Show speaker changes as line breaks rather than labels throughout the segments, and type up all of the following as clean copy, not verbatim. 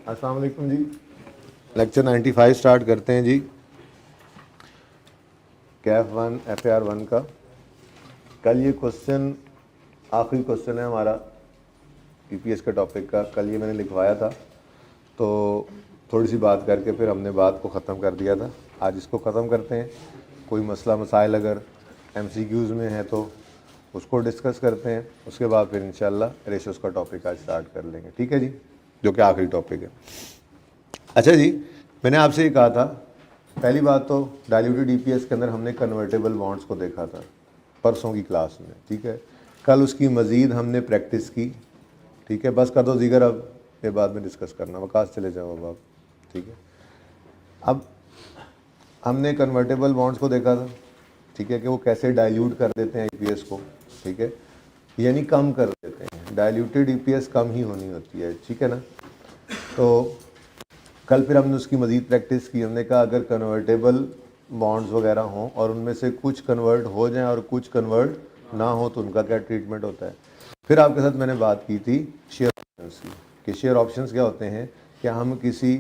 अस्सलाम वालेकुम जी। Lecture 95 start करते हैं जी। कैफ 1 FAR 1 का कल ये क्वेश्चन आखिरी क्वेश्चन है हमारा EPS का टॉपिक का। कल ये मैंने लिखवाया था तो थोड़ी सी बात करके फिर हमने बात को ख़त्म कर दिया था। आज इसको ख़त्म करते हैं। कोई मसला मसाइल अगर MCQs में है तो उसको डिस्कस करते हैं, उसके बाद फिर इंशाल्लाह रेशोज़ का टॉपिक आज स्टार्ट कर लेंगे। ठीक है जी, जो कि आखिरी टॉपिक है। अच्छा जी, मैंने आपसे ये कहा था, पहली बात तो डाइल्यूटेड EPS के अंदर हमने कन्वर्टेबल बॉन्ड्स को देखा था परसों की क्लास में। ठीक है, कल उसकी मज़ीद हमने प्रैक्टिस की। ठीक है, बस कर दो जिगर, अब ये बाद में डिस्कस करना, वकास चले जाओ अब आप। ठीक है, अब हमने कन्वर्टेबल बॉन्ड्स को देखा था। ठीक है, कि वो कैसे डाइल्यूट कर देते हैं EPS को। ठीक है, यानी कम कर देते हैं। डाइल्यूटेड EPS कम ही होनी होती है। ठीक है ना। तो कल फिर हमने उसकी मज़ीद प्रैक्टिस की। हमने कहा अगर कन्वर्टेबल बॉन्ड्स वगैरह हों और उनमें से कुछ कन्वर्ट हो जाएं और कुछ कन्वर्ट ना हो तो उनका क्या ट्रीटमेंट होता है। फिर आपके साथ मैंने बात की थी शेयर ऑप्शंस की, कि शेयर ऑप्शंस क्या होते हैं। कि हम किसी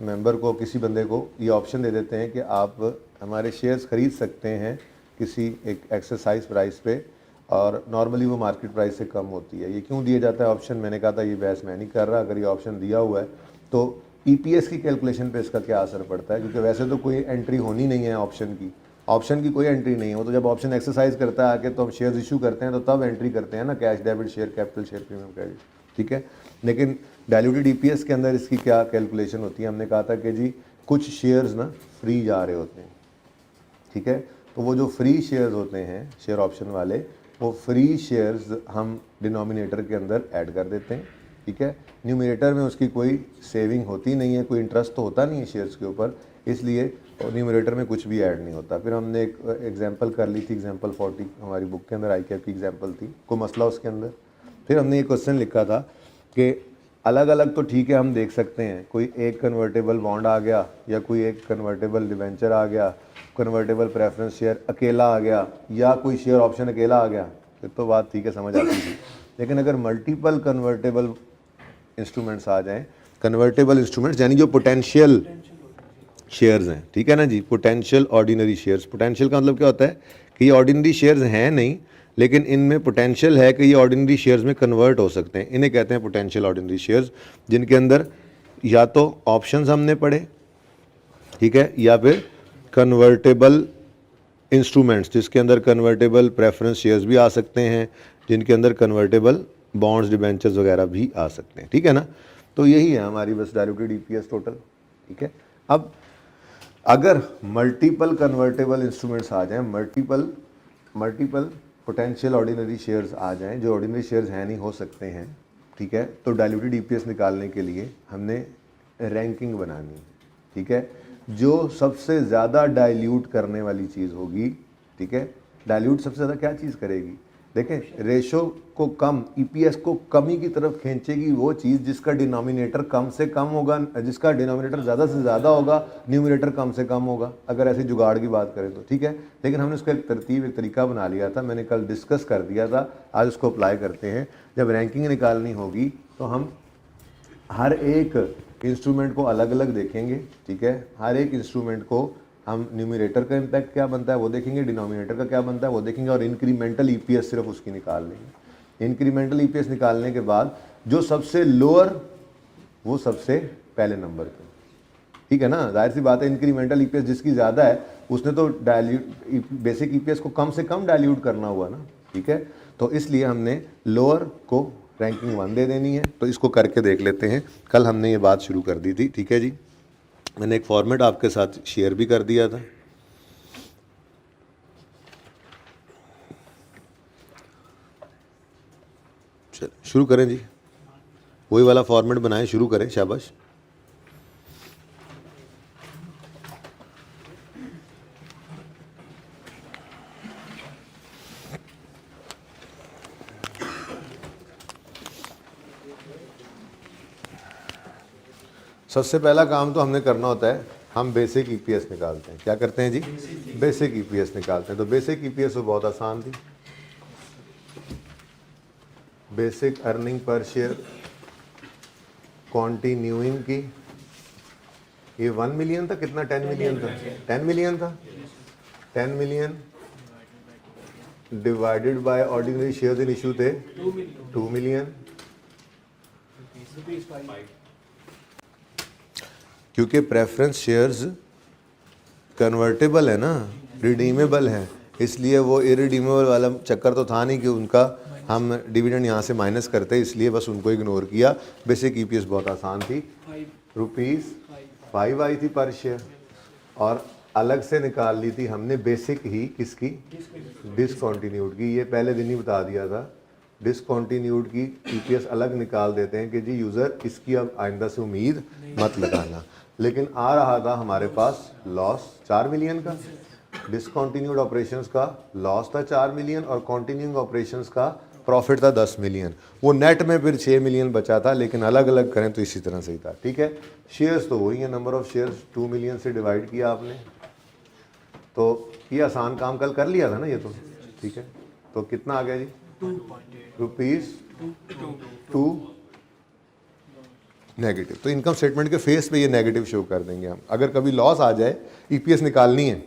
मेंबर को, किसी बंदे को ये ऑप्शन दे देते हैं कि आप हमारे शेयर्स ख़रीद सकते हैं किसी एक एक्सरसाइज प्राइस पे, और नॉर्मली वो मार्केट प्राइस से कम होती है। ये क्यों दिया जाता है ऑप्शन, मैंने कहा था ये बहस मैं नहीं कर रहा। अगर ये ऑप्शन दिया हुआ है तो EPS की कैलकुलेशन पे इसका क्या असर पड़ता है, क्योंकि वैसे तो कोई एंट्री होनी नहीं है ऑप्शन की कोई एंट्री नहीं है। वो तो जब ऑप्शन एक्सरसाइज करता है आके तो हम शेयर्स इशू करते हैं तो तब एंट्री करते हैं ना, cash debit share, capital share, premium credit. ठीक है, लेकिन डाइल्यूटेड EPS के अंदर इसकी क्या कैलकुलेशन होती है। हमने कहा था कि जी कुछ शेयर्स ना फ्री जा रहे होते हैं। ठीक है, तो वो जो फ्री शेयर्स होते हैं शेयर ऑप्शन वाले, वो फ्री शेयर्स हम डिनोमिनेटर के अंदर ऐड कर देते हैं। ठीक है, न्यूमरेटर में उसकी कोई सेविंग होती नहीं है, कोई इंटरेस्ट तो होता नहीं है शेयर्स के ऊपर, इसलिए न्यूमरेटर में कुछ भी ऐड नहीं होता। फिर हमने एक एग्जांपल कर ली थी, एग्जांपल 40 हमारी बुक के अंदर ICAP की एग्जांपल थी, कोई मसला उसके अंदर। फिर हमने ये क्वेश्चन लिखा था कि अलग अलग तो ठीक है हम देख सकते हैं, कोई एक कन्वर्टेबल बॉन्ड आ गया या कोई एक कन्वर्टेबल डिवेंचर आ गया, कन्वर्टेबल प्रेफरेंस शेयर अकेला आ गया या कोई शेयर ऑप्शन अकेला आ गया, फिर तो बात ठीक है, समझ आती थी। लेकिन अगर मल्टीपल कन्वर्टेबल इंस्ट्रूमेंट्स आ जाएं, कन्वर्टेबल इंस्ट्रूमेंट्स यानी जो पोटेंशियल शेयर्स हैं, ठीक है ना जी, पोटेंशियल ऑर्डिनरी शेयर्स। पोटेंशियल का मतलब क्या होता है कि ये ऑर्डिनरी शेयर्स हैं नहीं, लेकिन इनमें पोटेंशियल है कि ये ऑर्डिनरी शेयर्स में कन्वर्ट हो सकते हैं। इन्हें कहते हैं पोटेंशियल ऑर्डिनरी शेयर्स, जिनके अंदर या तो ऑप्शंस हमने पढ़े, ठीक है, या फिर कन्वर्टेबल इंस्ट्रूमेंट्स जिसके अंदर कन्वर्टेबल प्रेफरेंस शेयर्स भी आ सकते हैं, जिनके अंदर कन्वर्टेबल बॉन्ड्स, डिबेंचर्स वगैरह भी आ सकते हैं। ठीक है ना। तो यही है हमारी बस डाइल्यूटेड EPS टोटल। ठीक है, अब अगर मल्टीपल कन्वर्टेबल इंस्ट्रूमेंट्स आ जाएं, मल्टीपल पोटेंशियल ऑर्डिनरी शेयर्स आ जाएं जो ऑर्डिनरी शेयर्स हैं नहीं हो सकते हैं, ठीक है, तो डाइल्यूटेड EPS निकालने के लिए हमने रैंकिंग बनानी है। ठीक है, जो सबसे ज़्यादा डाइल्यूट करने वाली चीज़ होगी, ठीक है, डाइल्यूट सबसे ज़्यादा क्या चीज़ करेगी, देखें, रेशो को कम, EPS को कमी की तरफ खींचेगी वो चीज़ जिसका डिनोमिनेटर कम से कम होगा, जिसका डिनोमिनेटर ज़्यादा से ज़्यादा होगा, न्यूमरेटर कम से कम होगा, अगर ऐसे जुगाड़ की बात करें तो। ठीक है, लेकिन हमने उसका एक तरतीब, एक तरीका बना लिया था, मैंने कल डिस्कस कर दिया था, आज उसको अप्लाई करते हैं। जब रैंकिंग निकालनी होगी तो हम हर एक इंस्ट्रूमेंट को अलग अलग देखेंगे। ठीक है, हर एक इंस्ट्रूमेंट को हम न्यूमरेटर का इम्पैक्ट क्या बनता है वो देखेंगे, डिनोमिनेटर का क्या बनता है वो देखेंगे, और इंक्रीमेंटल EPS सिर्फ उसकी निकाल लेंगे। इंक्रीमेंटल EPS निकालने के बाद जो सबसे लोअर वो सबसे पहले नंबर पे। ठीक है ना, जाहिर सी बात है, इंक्रीमेंटल EPS जिसकी ज़्यादा है उसने तो बेसिक EPS को कम से कम डाइल्यूट करना हुआ ना। ठीक है, तो इसलिए हमने लोअर को रैंकिंग 1 दे देनी है। तो इसको करके देख लेते हैं, कल हमने ये बात शुरू कर दी थी। ठीक है जी, मैंने एक फॉर्मेट आपके साथ शेयर भी कर दिया था। चल शुरू करें जी, वही वाला फॉर्मेट बनाएं, शुरू करें, शाबाश। सबसे पहला काम तो हमने करना होता है, हम बेसिक EPS निकालते हैं। क्या करते हैं जी, बेसिक EPS निकालते हैं। तो बेसिक EPS तो बहुत आसान थी, basic earning per share continuing की, ये 1 मिलियन था, कितना 10 मिलियन था, 10 मिलियन था, 10 million divided by ordinary shares in issue थे 2 मिलियन, क्योंकि प्रेफरेंस शेयर्स कन्वर्टेबल है ना, रिडीमेबल है, इसलिए वो इरिडीमेबल वाला चक्कर तो था नहीं कि उनका हम डिविडेंड यहाँ से माइनस करते, इसलिए बस उनको इग्नोर किया। बेसिक ईपीएस बहुत आसान थी, ₹5 आई थी पर शेयर, और अलग से निकाल ली थी हमने बेसिक ही किसकी, डिसकंटिन्यूड की। ये पहले दिन ही बता दिया था, डिसकंटिन्यूड की ईपीएस अलग निकाल देते हैं कि जी यूज़र इसकी अब आइंदा से उम्मीद मत लगाना। लेकिन आ रहा था हमारे पास लॉस 4 मिलियन का, डिसकंटिन्यूड ऑपरेशंस का लॉस था 4 मिलियन और कंटिन्यूइंग ऑपरेशंस का प्रॉफिट था 10 मिलियन। वो नेट में फिर 6 मिलियन बचा था, लेकिन अलग अलग करें तो इसी तरह से ही था। ठीक है, शेयर्स तो वही है, नंबर ऑफ शेयर्स 2 मिलियन से डिवाइड किया आपने, तो ये आसान काम कल कर लिया था ना ये तो। ठीक है, तो कितना आ गया जी, ₹2 नेगेटिव। तो इनकम स्टेटमेंट के फेस पे ये नेगेटिव शो कर देंगे हम। अगर कभी लॉस आ जाए, ईपीएस निकालनी है,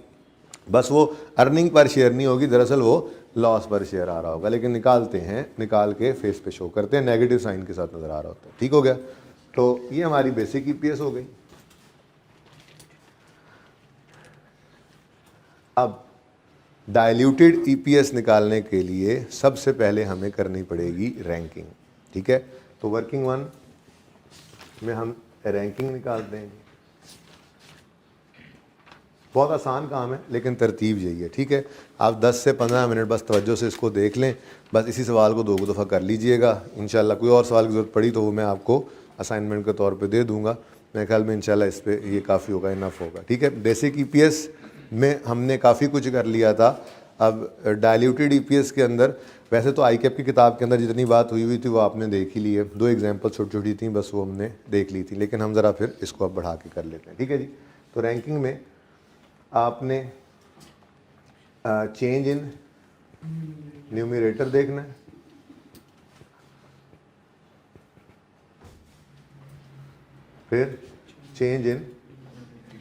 बस वो अर्निंग पर शेयर नहीं होगी, दरअसल वो लॉस पर शेयर आ रहा होगा, लेकिन निकालते हैं, निकाल के फेस पे शो करते हैं, नेगेटिव साइन के साथ नजर आ रहा होता है। ठीक हो गया, तो ये हमारी बेसिक ईपीएस हो गई। अब डाइल्यूटेड ईपीएस निकालने के लिए सबसे पहले हमें करनी पड़ेगी रैंकिंग। ठीक है, तो वर्किंग 1 में हम रैंकिंग निकालते हैं। बहुत आसान काम है, लेकिन तरतीब यही है। ठीक है, आप 10 से 15 मिनट बस तवज्जो से इसको देख लें, बस इसी सवाल को 2 दफ़ा कर लीजिएगा। इंशाल्लाह कोई और सवाल की ज़रूरत पड़ी तो वो मैं आपको असाइनमेंट के तौर पे दे दूंगा। मेरे ख्याल में इंशाल्लाह इस पर ये काफ़ी होगा, इनफ होगा। ठीक है, बेसिक ईपीएस में हमने काफ़ी कुछ कर लिया था। अब डाइल्यूटेड ईपीएस के अंदर वैसे तो आईकैप की किताब के अंदर जितनी बात हुई थी वो आपने देख ही ली है, 2 एग्जाम्पल छोटी छोटी थी, बस वो हमने देख ली थी, लेकिन हम ज़रा फिर इसको अब बढ़ा के कर लेते हैं। ठीक है जी, तो रैंकिंग में आपने चेंज इन न्यूमरेटर देखना है, फिर चेंज इन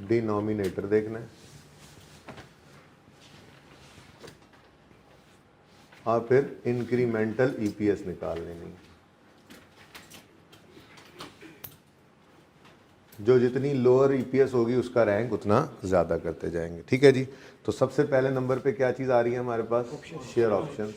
डिनोमिनेटर देखना है, और फिर इंक्रीमेंटल ईपीएस निकाल लेनी। जो जितनी लोअर ईपीएस होगी उसका रैंक उतना ज़्यादा करते जाएंगे। ठीक है जी, तो सबसे पहले नंबर पे क्या चीज़ आ रही है हमारे पास, शेयर ऑप्शन।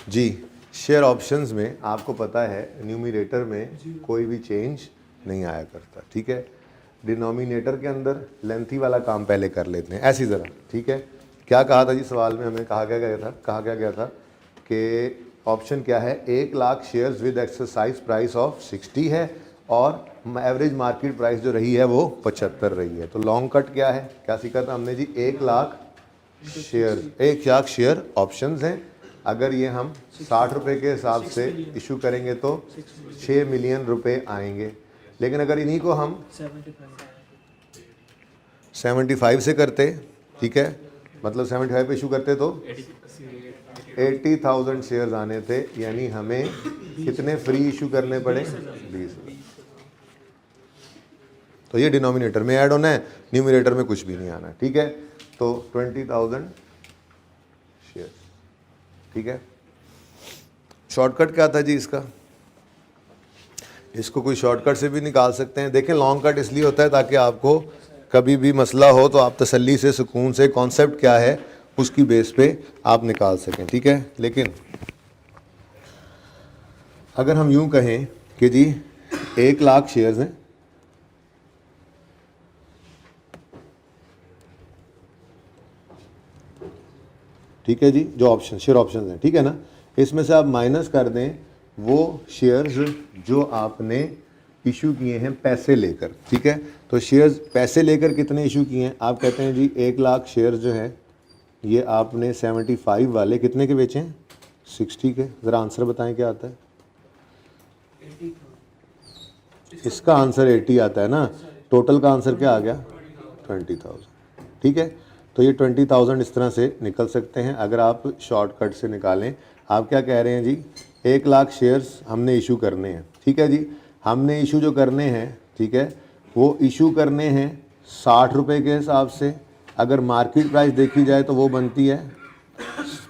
जी, शेयर ऑप्शंस में आपको पता है न्यूमरेटर में कोई भी चेंज नहीं आया करता। ठीक है, डिनोमिनेटर के अंदर लेंथी वाला काम पहले कर लेते हैं, ऐसी ज़रा। ठीक है, क्या कहा था जी सवाल में, हमें कहा क्या गया था कि ऑप्शन क्या है, 1 lakh shares with exercise price of 60 है और एवरेज मार्केट प्राइस जो रही है वो 75 रही है। तो लॉन्ग कट क्या है, क्या सीखा था हमने जी, 1 लाख शेयर ऑप्शंस हैं। अगर ये हम 60 रुपये के हिसाब से इशू करेंगे तो 6 मिलियन रुपए आएंगे। लेकिन अगर इन्हीं को हम 75 से करते, ठीक है, मतलब 75 पे इशू करते तो 80,000 शेयर्स आने थे, यानी हमें कितने फ्री इशू करने पड़े, 20। तो ये डिनोमिनेटर में ऐड होना है, न्यूमरेटर में कुछ भी नहीं आना है। ठीक है, तो 20,000 शेयर। ठीक है, शॉर्टकट क्या था जी इसका, इसको कोई शॉर्टकट से भी निकाल सकते हैं। देखें, लॉन्ग कट इसलिए होता है ताकि आपको कभी भी मसला हो तो आप तसल्ली से, सुकून से, कॉन्सेप्ट क्या है उसकी बेस पे आप निकाल सकें। ठीक है, लेकिन अगर हम यूं कहें कि जी 1 लाख शेयर्स हैं, ठीक है जी, जो शेयर ऑप्शन हैं, ठीक है ना, इसमें से आप माइनस कर दें वो शेयर्स जो आपने इशू किए हैं पैसे लेकर। ठीक है, तो शेयर्स पैसे लेकर कितने इशू किए हैं, आप कहते हैं जी 1 लाख शेयर्स जो हैं ये आपने 75 वाले कितने के बेचे हैं, 60 के। ज़रा आंसर बताएं क्या आता है, इसका आंसर 80 आता है ना, टोटल का आंसर क्या आ गया, 20,000। ठीक है, तो ये 20,000 इस तरह से निकल सकते हैं अगर आप शॉर्टकट से निकालें। आप क्या कह रहे हैं जी, 1 लाख शेयर्स हमने इशू करने हैं, ठीक है जी। हमने इशू जो करने हैं, ठीक है, वो इशू करने हैं 60 रुपये के हिसाब से। अगर मार्केट प्राइस देखी जाए तो वो बनती है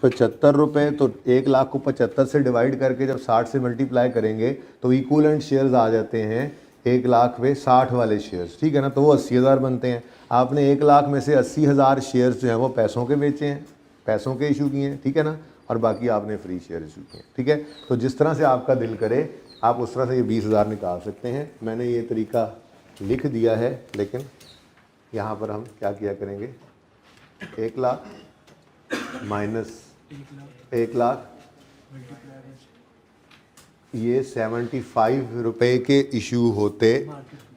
75 रुपये। तो 1 लाख को 75 से डिवाइड करके जब 60 से मल्टीप्लाई करेंगे तो इक्वलेंट शेयर्स आ जाते हैं 1 लाख में 60 वाले शेयर्स, ठीक है ना। तो वो 80,000 बनते हैं। आपने 1 लाख में से 80,000 शेयर्स जो हैं वो पैसों के बेचे हैं, पैसों के इशू किए हैं, ठीक है ना, और बाकी आपने फ्री शेयर इशू किए हैं, ठीक है। तो जिस तरह से आपका दिल करे आप उस तरह से ये 20,000 निकाल सकते हैं। मैंने ये तरीका लिख दिया है, लेकिन यहाँ पर हम क्या किया करेंगे, 1 लाख माइनस 1 लाख, ये 75 रुपये के इशू होते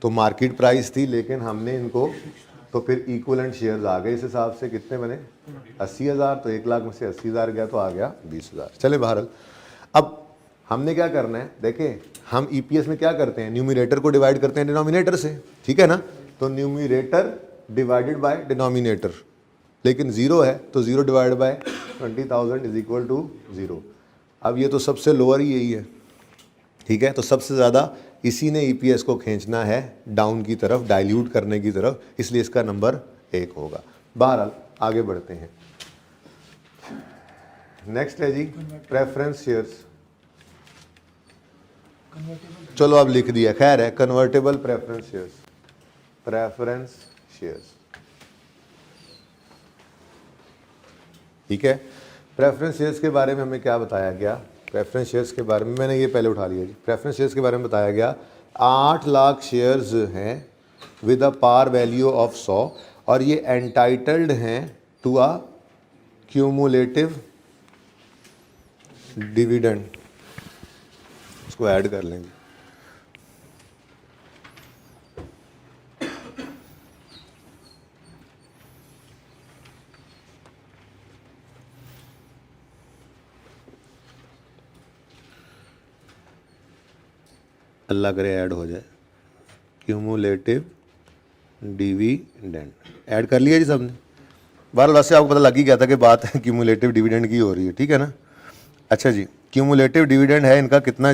तो मार्केट प्राइस थी, लेकिन हमने इनको तो फिर इक्वलेंट शेयर्स आ गए। इस हिसाब से कितने बने, 80,000। तो 1 लाख में से 80,000 गया तो आ गया 20,000। चले बहरहाल, अब हमने क्या करना है, देखें हम ईपीएस में क्या करते हैं, न्यूमरेटर को डिवाइड करते हैं डिनोमिनेटर से, ठीक है ना। तो न्यूमरेटर डिवाइडेड बाय डिनोमिनेटर, लेकिन 0 है तो 0 divide by 20,000 is equal to 0। अब ये तो सबसे लोअर ही यही है, ठीक है। तो सबसे ज़्यादा इसी ने ईपीएस को खींचना है डाउन की तरफ, डाइल्यूट करने की तरफ, इसलिए इसका नंबर 1 होगा। बहरहाल आगे बढ़ते हैं। नेक्स्ट है जी प्रेफरेंस शेयर्स। चलो अब लिख दिया, खैर है, convertible preference shares. Preference shares, ठीक है। प्रेफरेंस शेयर्स के बारे में हमें क्या बताया गया, प्रेफरेंस शेयर्स के बारे में मैंने ये पहले उठा लिया जी। प्रेफरेंस शेयर्स के बारे में बताया गया 8 लाख शेयर्स हैं with a par value of 100 और ये एंटाइटल्ड हैं टू अ क्यूमुलेटिव डिविडेंड। इसको ऐड कर लेंगे। अल्लाह करे ऐड हो जाए, क्यूमुलेटिव डिविडेंड ऐड कर लिया जी सबने। बहरहाल वैसे आपको पता लग ही गया था कि बात है क्यूमुलेटिव डिविडेंड की हो रही है, ठीक है ना। अच्छा जी, क्यूमुलेटिव डिविडेंड है इनका कितना,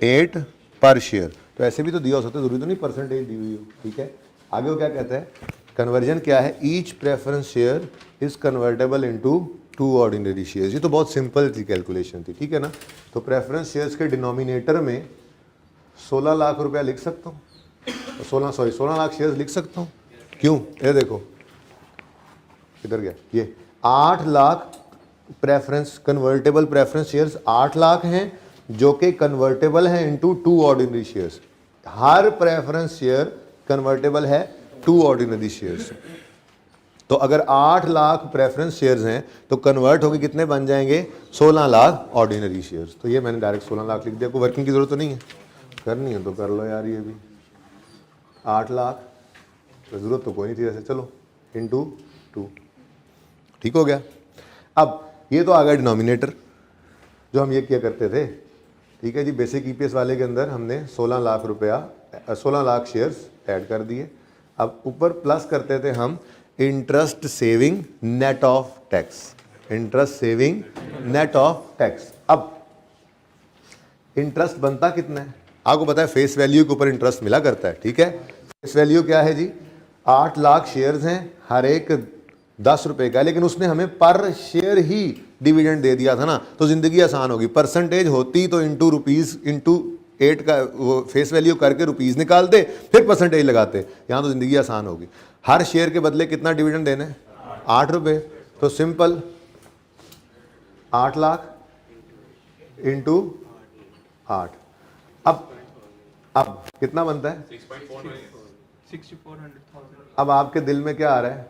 ₹8 पर शेयर। तो ऐसे भी तो दिया हो सकता है, जरूरी तो नहीं परसेंटेज दी हुई हो, ठीक है। आगे वो क्या कहता है, कन्वर्जन क्या है, each preference share is convertible into 2 ordinary shares. ये तो बहुत सिंपल सी कैलकुलेशन थी, ठीक है ना। तो प्रेफरेंस शेयर्स के डिनोमिनेटर में 16 लाख रुपया लिख सकता हूँ, 16 लाख शेयर्स लिख सकता हूँ। क्यों, ये देखो किधर गया, ये 8 lakh preference convertible preference shares 8 lakh हैं जो कि कन्वर्टेबल हैं इनटू 2 ऑर्डिनरी शेयर्स। हर प्रेफरेंस शेयर कन्वर्टेबल है 2 ऑर्डिनरी शेयर्स। तो अगर 8 लाख प्रेफरेंस शेयर्स हैं तो कन्वर्ट होकर कितने बन जाएंगे, 16 लाख ऑर्डिनरी शेयर्स। तो ये मैंने डायरेक्ट 16 लाख लिख दिया, कोई वर्किंग की जरूरत तो नहीं है, करनी है तो कर लो यार। ये भी 8 लाख तो जरूरत तो कोई नहीं थी वैसे, चलो इनटू 2, ठीक हो गया। अब ये तो आ गया डिनोमिनेटर जो हम ये किया करते थे, ठीक है जी। बेसिक ईपीएस वाले के अंदर हमने 16 लाख रुपया 16 लाख शेयर्स ऐड कर दिए। अब ऊपर प्लस करते थे हम interest saving net of tax, interest saving net of tax. अब इंटरेस्ट बनता कितना है आपको पता है, फेस वैल्यू के ऊपर इंटरेस्ट मिला करता है, ठीक है। फेस वैल्यू क्या है जी, 8 लाख शेयर्स हैं, हर एक 10 रुपए का, लेकिन उसने हमें पर शेयर ही डिविडेंड दे दिया था ना, तो जिंदगी आसान होगी। परसेंटेज होती तो इंटू रुपीज इंटू 8 का वो फेस वैल्यू करके रुपीज निकालते, फिर परसेंटेज लगाते, यहाँ तो जिंदगी आसान होगी। हर शेयर के बदले कितना डिविडेंड देना है, 8 रुपये। तो सिंपल 8 लाख इंटू 8। अब कितना बनता है,
6400,000।
अब आपके दिल में क्या आ रहा है,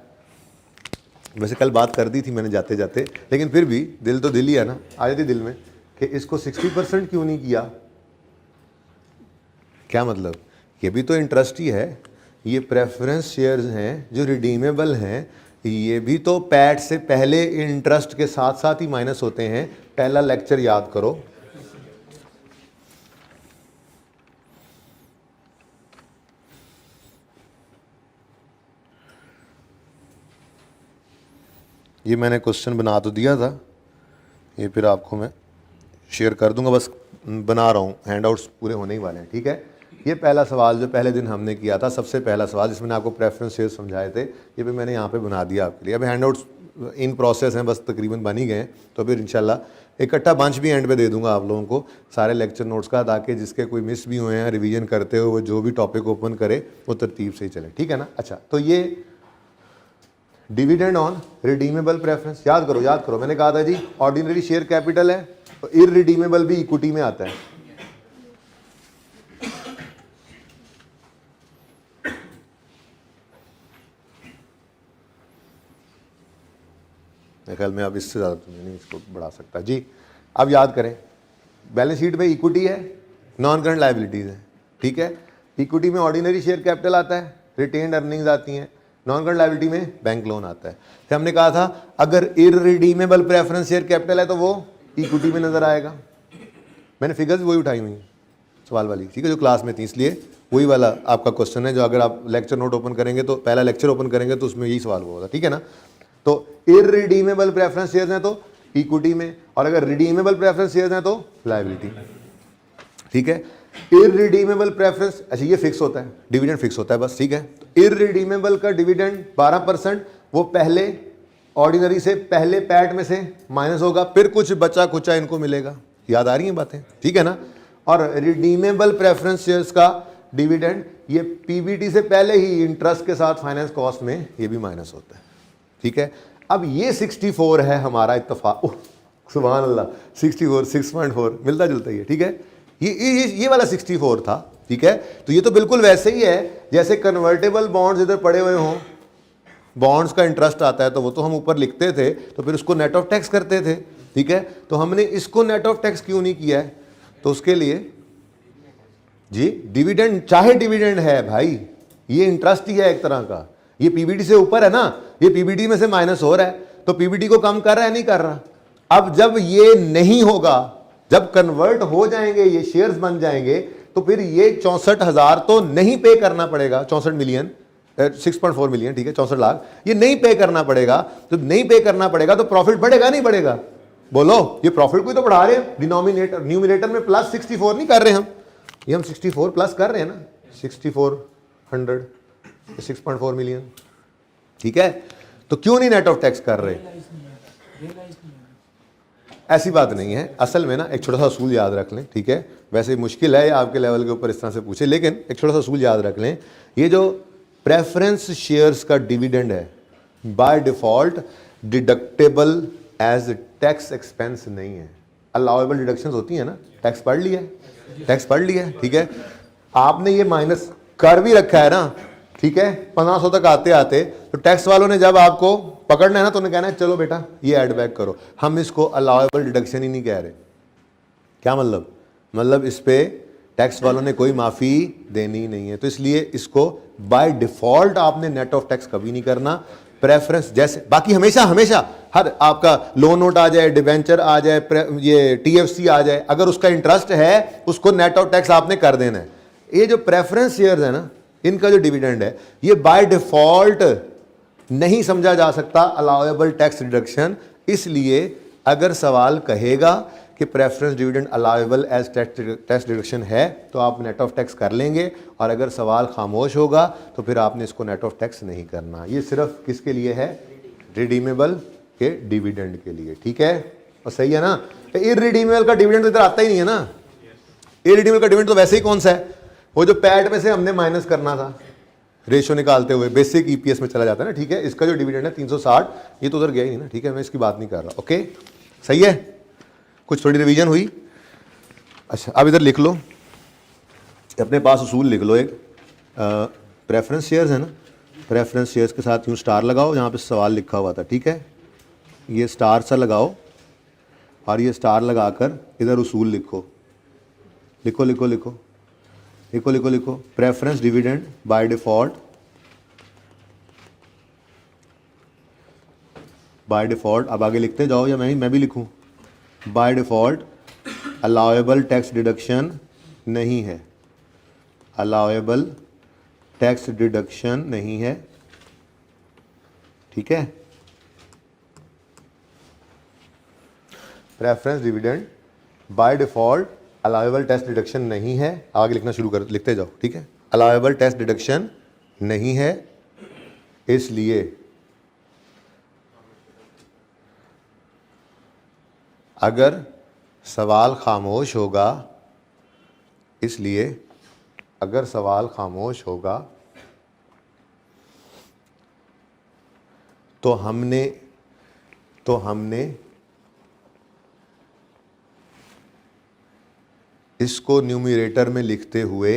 वैसे कल बात कर दी थी मैंने जाते जाते, लेकिन फिर भी दिल तो दिल ही है ना, आ जाती दिल में कि इसको 60% क्यों नहीं किया। क्या मतलब, ये भी तो इंटरेस्ट ही है, ये प्रेफरेंस शेयर्स हैं जो रिडीमेबल हैं, ये भी तो पैट से पहले इंटरेस्ट के साथ साथ ही माइनस होते हैं। पहला लेक्चर याद करो, ये मैंने क्वेश्चन बना तो दिया था, ये फिर आपको मैं शेयर कर दूंगा, बस बना रहा हूँ, हैंडआउट्स पूरे होने ही वाले हैं, ठीक है। ये पहला सवाल जो पहले दिन हमने किया था, सबसे पहला सवाल जिसमें मैंने आपको प्रेफरेंस शेयर समझाए थे, ये भी मैंने यहाँ पे बना दिया आपके लिए। अब हैंडआउट्स इन प्रोसेस हैं, बस तकरीबन बन ही गए हैं, तो फिर इंशाल्लाह इकट्ठा बंच भी एंड पे दे दूंगा आप लोगों को सारे लेक्चर नोट्स का, ताकि जिसके कोई मिस भी हुए हैं रिवीजन करते हुए वो जो भी टॉपिक ओपन करे वो तरतीब से ही चले, ठीक है ना। अच्छा, तो ये डिविडेंड ऑन रिडीमेबल प्रेफरेंस, याद करो, मैंने कहा था जी ऑर्डिनरी शेयर कैपिटल है तो इररिडीमेबल भी इक्विटी में आता है। मेरे ख्याल में अब इससे ज़्यादा तो नहीं इसको बढ़ा सकता जी। अब याद करें, बैलेंस शीट में इक्विटी है, नॉन करंट लायबिलिटीज़ है, ठीक है। इक्विटी में ऑर्डिनरी शेयर कैपिटल आता है, रिटेन्ड अर्निंग्स आती हैं, नॉन करंट लायबिलिटी में बैंक लोन आता है। फिर हमने कहा था अगर इररिडीमेबल प्रेफरेंस शेयर कैपिटल है तो वो इक्विटी में नजर आएगा। मैंने फिगर्स वही उठाई हुई सवाल वाली, ठीक है, जो क्लास में थी, इसलिए वही वाला आपका क्वेश्चन है जो अगर आप लेक्चर नोट ओपन करेंगे तो पहला लेक्चर ओपन करेंगे तो उसमें यही सवाल होगा, ठीक है ना। तो इररिडीमेबल प्रेफरेंस शेयर्स हैं तो इक्विटी में, और अगर रिडीमेबल प्रेफरेंस शेयर्स हैं तो लायबिलिटी, ठीक है। इररिडीमेबल प्रेफरेंस, अच्छा ये फिक्स होता है, डिविडेंड फिक्स होता है बस, ठीक है। इररिडीमेबल का डिविडेंड 12%, वो पहले ऑर्डिनरी से पहले पैट में से माइनस होगा, फिर कुछ बचा खुचा इनको मिलेगा। याद आ रही हैं बातें, ठीक है ना। और रिडीमेबल प्रेफरेंस शेयर्स का डिविडेंड ये पीबीटी से पहले ही इंटरेस्ट के साथ फाइनेंस कॉस्ट में ये भी माइनस होता है, ठीक है। अब ये 64 है हमारा इत्तफाक, सुभान अल्लाह, 64 6.4 मिलता जुलता ही है, ठीक है। ये वाला 64 था, ठीक है। तो ये तो बिल्कुल वैसे ही है जैसे कन्वर्टेबल बॉन्ड्स इधर पड़े हुए हों, बॉन्ड्स का इंटरेस्ट आता है तो वो तो हम ऊपर लिखते थे, तो फिर उसको नेट ऑफ टैक्स करते थे, ठीक है। तो हमने इसको नेट ऑफ टैक्स क्यों नहीं किया है, तो उसके लिए जी डिविडेंड, चाहे डिविडेंड है भाई, ये इंटरेस्ट ही है एक तरह का, ये पीबीटी से ऊपर है ना, ये पीबीटी में से माइनस हो रहा है, तो पीबीटी को कम कर रहा है, नहीं कर रहा। अब जब ये नहीं होगा, जब कन्वर्ट हो जाएंगे, ये शेयर्स बन जाएंगे, तो फिर ये 64,000 तो नहीं पे करना पड़ेगा, 64 मिलियन 6.4 मिलियन, ठीक है, 64 लाख, ये नहीं पे करना पड़ेगा। तो नहीं पे करना पड़ेगा तो प्रॉफिट बढ़ेगा नहीं बढ़ेगा, बोलो। ये प्रॉफिट को तो बढ़ा रहे हैं, डिनोमिनेटर न्यूमिनेटर में प्लस 64 नहीं कर रहे हम, ये हम 64 प्लस कर रहे हैं ना, 6400 6.4 मिलियन, ठीक है। तो क्यों नहीं नेट ऑफ टैक्स कर रहे, ऐसी बात नहीं है। असल में ना एक छोटा सा असूल याद रख लें, ठीक है, वैसे मुश्किल है आपके लेवल के ऊपर इस तरह से पूछे, लेकिन एक छोटा सा असूल याद रख लें, ये जो प्रेफरेंस शेयर्स का डिविडेंड है by default deductible as tax expense नहीं है। अलाउएबल डिडक्शंस होती है ना, टैक्स पढ़ लिया है, टैक्स पढ़ लिया है, ठीक है। आपने ये माइनस कर भी रखा है ना, ठीक है, 1500 तक आते आते, तो टैक्स वालों ने जब आपको पकड़ना है ना तो उन्हें कहना है चलो बेटा ये ऐड बैक करो। हम इसको अलाउएबल डिडक्शन ही नहीं कह रहे। क्या मतलब इस पे टैक्स वालों ने कोई माफ़ी देनी नहीं है, तो इसलिए इसको बाय डिफॉल्ट आपने नेट ऑफ टैक्स कभी नहीं करना। प्रेफरेंस जैसे बाकी हमेशा हर आपका लोन नोट आ जाए, डिवेंचर आ जाए, ये टीएफसी आ जाए, अगर उसका इंटरेस्ट है उसको नेट ऑफ टैक्स आपने कर देना है। ये जो प्रेफरेंस शेयर्स है ना, इनका जो डिविडेंड है ये बाय डिफॉल्ट नहीं समझा जा सकता अलाउएबल टैक्स डिडक्शन। इसलिए अगर सवाल कहेगा कि preference dividend allowable as tax deduction है तो आप नेट ऑफ टैक्स कर लेंगे, और अगर सवाल खामोश होगा तो फिर आपने इसको नेट ऑफ टैक्स नहीं करना। ये सिर्फ किसके लिए है, रिडीमेबल के डिविडेंड के लिए, ठीक है, और सही है ना। इररिडीमेबल का डिविडेंड तो इधर आता ही नहीं है ना, इररिडीमेबल का डिविडेंड तो वैसे ही कौन सा है, वो जो पैट में से हमने माइनस करना था रेशियो निकालते हुए बेसिक ईपीएस में चला जाता है ना, ठीक है। इसका जो डिविडेंड है 360, ये तो उधर गया ही नहीं ना, ठीक है, मैं इसकी बात नहीं कर रहा, ओके, सही है। कुछ थोड़ी रिवीजन हुई। अच्छा अब इधर लिख लो, अपने पास उसूल लिख लो। एक प्रेफरेंस शेयर्स है ना, प्रेफरेंस शेयर्स के साथ यूँ स्टार लगाओ जहाँ पे सवाल लिखा हुआ था, ठीक है, ये स्टार सा लगाओ और ये स्टार लगाकर इधर उसूल लिखो, लिखो लिखो लिखो लिखो लिखो लिखो। Preference dividend by default, by default, अब आगे लिखते जाओ या मैं भी लिखूं। By default allowable tax deduction नहीं है, अलाउएबल टैक्स डिडक्शन नहीं है, ठीक है। Preference dividend by default allowable tax deduction नहीं है, आगे लिखना शुरू कर, लिखते जाओ, ठीक है। अलाउएबल टैक्स डिडक्शन नहीं है, इसलिए अगर सवाल खामोश होगा, इसलिए अगर सवाल खामोश होगा तो हमने इसको न्यूमरेटर में लिखते हुए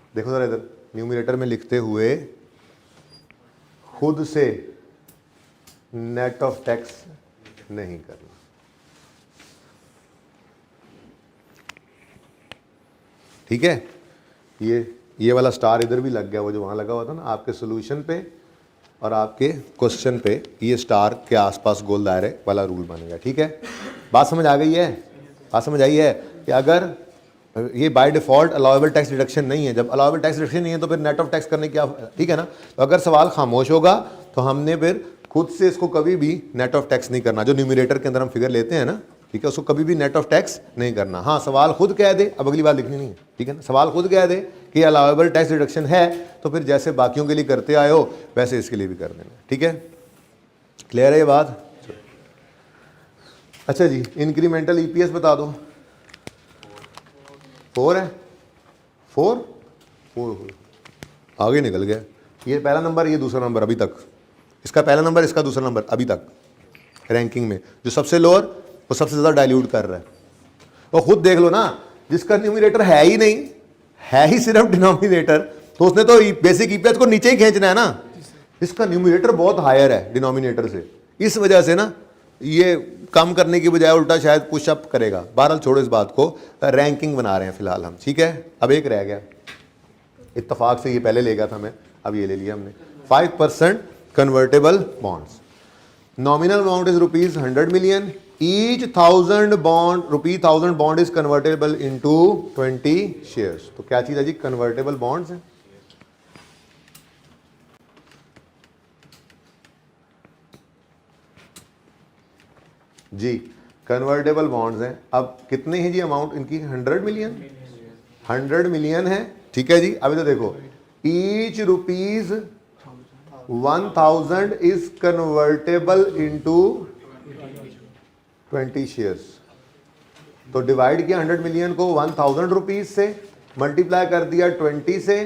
देखो जरा इधर, न्यूमरेटर में लिखते हुए खुद से नेट ऑफ टैक्स नहीं करना। ठीक है, ये वाला स्टार इधर भी लग गया, वो जो वहां लगा हुआ था ना आपके सोल्यूशन पे और आपके क्वेश्चन पे, ये स्टार के आसपास गोल दायरे वाला रूल बनेगा। ठीक है, बात समझ आ गई है? बात समझ आई है कि अगर ये by default allowable tax deduction नहीं है, जब अलाउएबल टैक्स डिडक्शन नहीं है तो फिर नेट ऑफ टैक्स करने क्या, ठीक है ना। तो अगर सवाल खामोश होगा तो हमने फिर खुद से इसको कभी भी नेट ऑफ टैक्स नहीं करना। जो न्यूमरेटर के अंदर हम फिगर लेते हैं ना, ठीक है, उसको कभी भी नेट ऑफ टैक्स नहीं करना। हाँ, सवाल खुद कह दे, अब अगली बार लिखनी नहीं है, ठीक है ना। सवाल खुद कह दे कि अलाउएबल टैक्स डिडक्शन है तो फिर जैसे बाकियों के लिए करते आए हो वैसे इसके लिए भी कर देना। ठीक है, क्लियर है ये बात? अच्छा जी, इंक्रीमेंटल ईपीएस बता दो। 4 है, 4 आगे निकल गया। ये पहला नंबर, ये दूसरा नंबर अभी तक, इसका पहला नंबर, इसका दूसरा नंबर अभी तक रैंकिंग में। जो सबसे लोअर वो सबसे ज़्यादा डाइल्यूट कर रहा है। वो खुद देख लो ना, जिसका न्यूमरेटर है ही नहीं, है ही सिर्फ डिनोमिनेटर, तो उसने तो बेसिक ईपीएस को नीचे ही खींचना है ना। इसका न्यूमरेटर बहुत हायर है डिनोमिनेटर से, इस वजह से ना ये कम करने की बजाय उल्टा शायद पुशअप करेगा। बहरहाल छोड़ो इस बात को, रैंकिंग बना रहे हैं फिलहाल हम। ठीक है, अब एक रह गया, इत्तेफाक से ये पहले ले गया था मैं, अब ये ले लिया हमने। 5% convertible bonds, nominal amount is ₹100 million, each 1000 bond ₹1000 bond is convertible into 20 shares. तो क्या चीज है जी? कन्वर्टेबल बॉन्ड्स है। जी, कन्वर्टेबल बॉन्ड्स हैं। अब कितने हैं जी अमाउंट इनकी? 100 मिलियन, 100 मिलियन है। ठीक है जी, अभी तो देखो, each ₹1000 is convertible into 20 shares. तो डिवाइड किया 100 मिलियन को 1000 रुपीज से, मल्टीप्लाई कर दिया 20 से,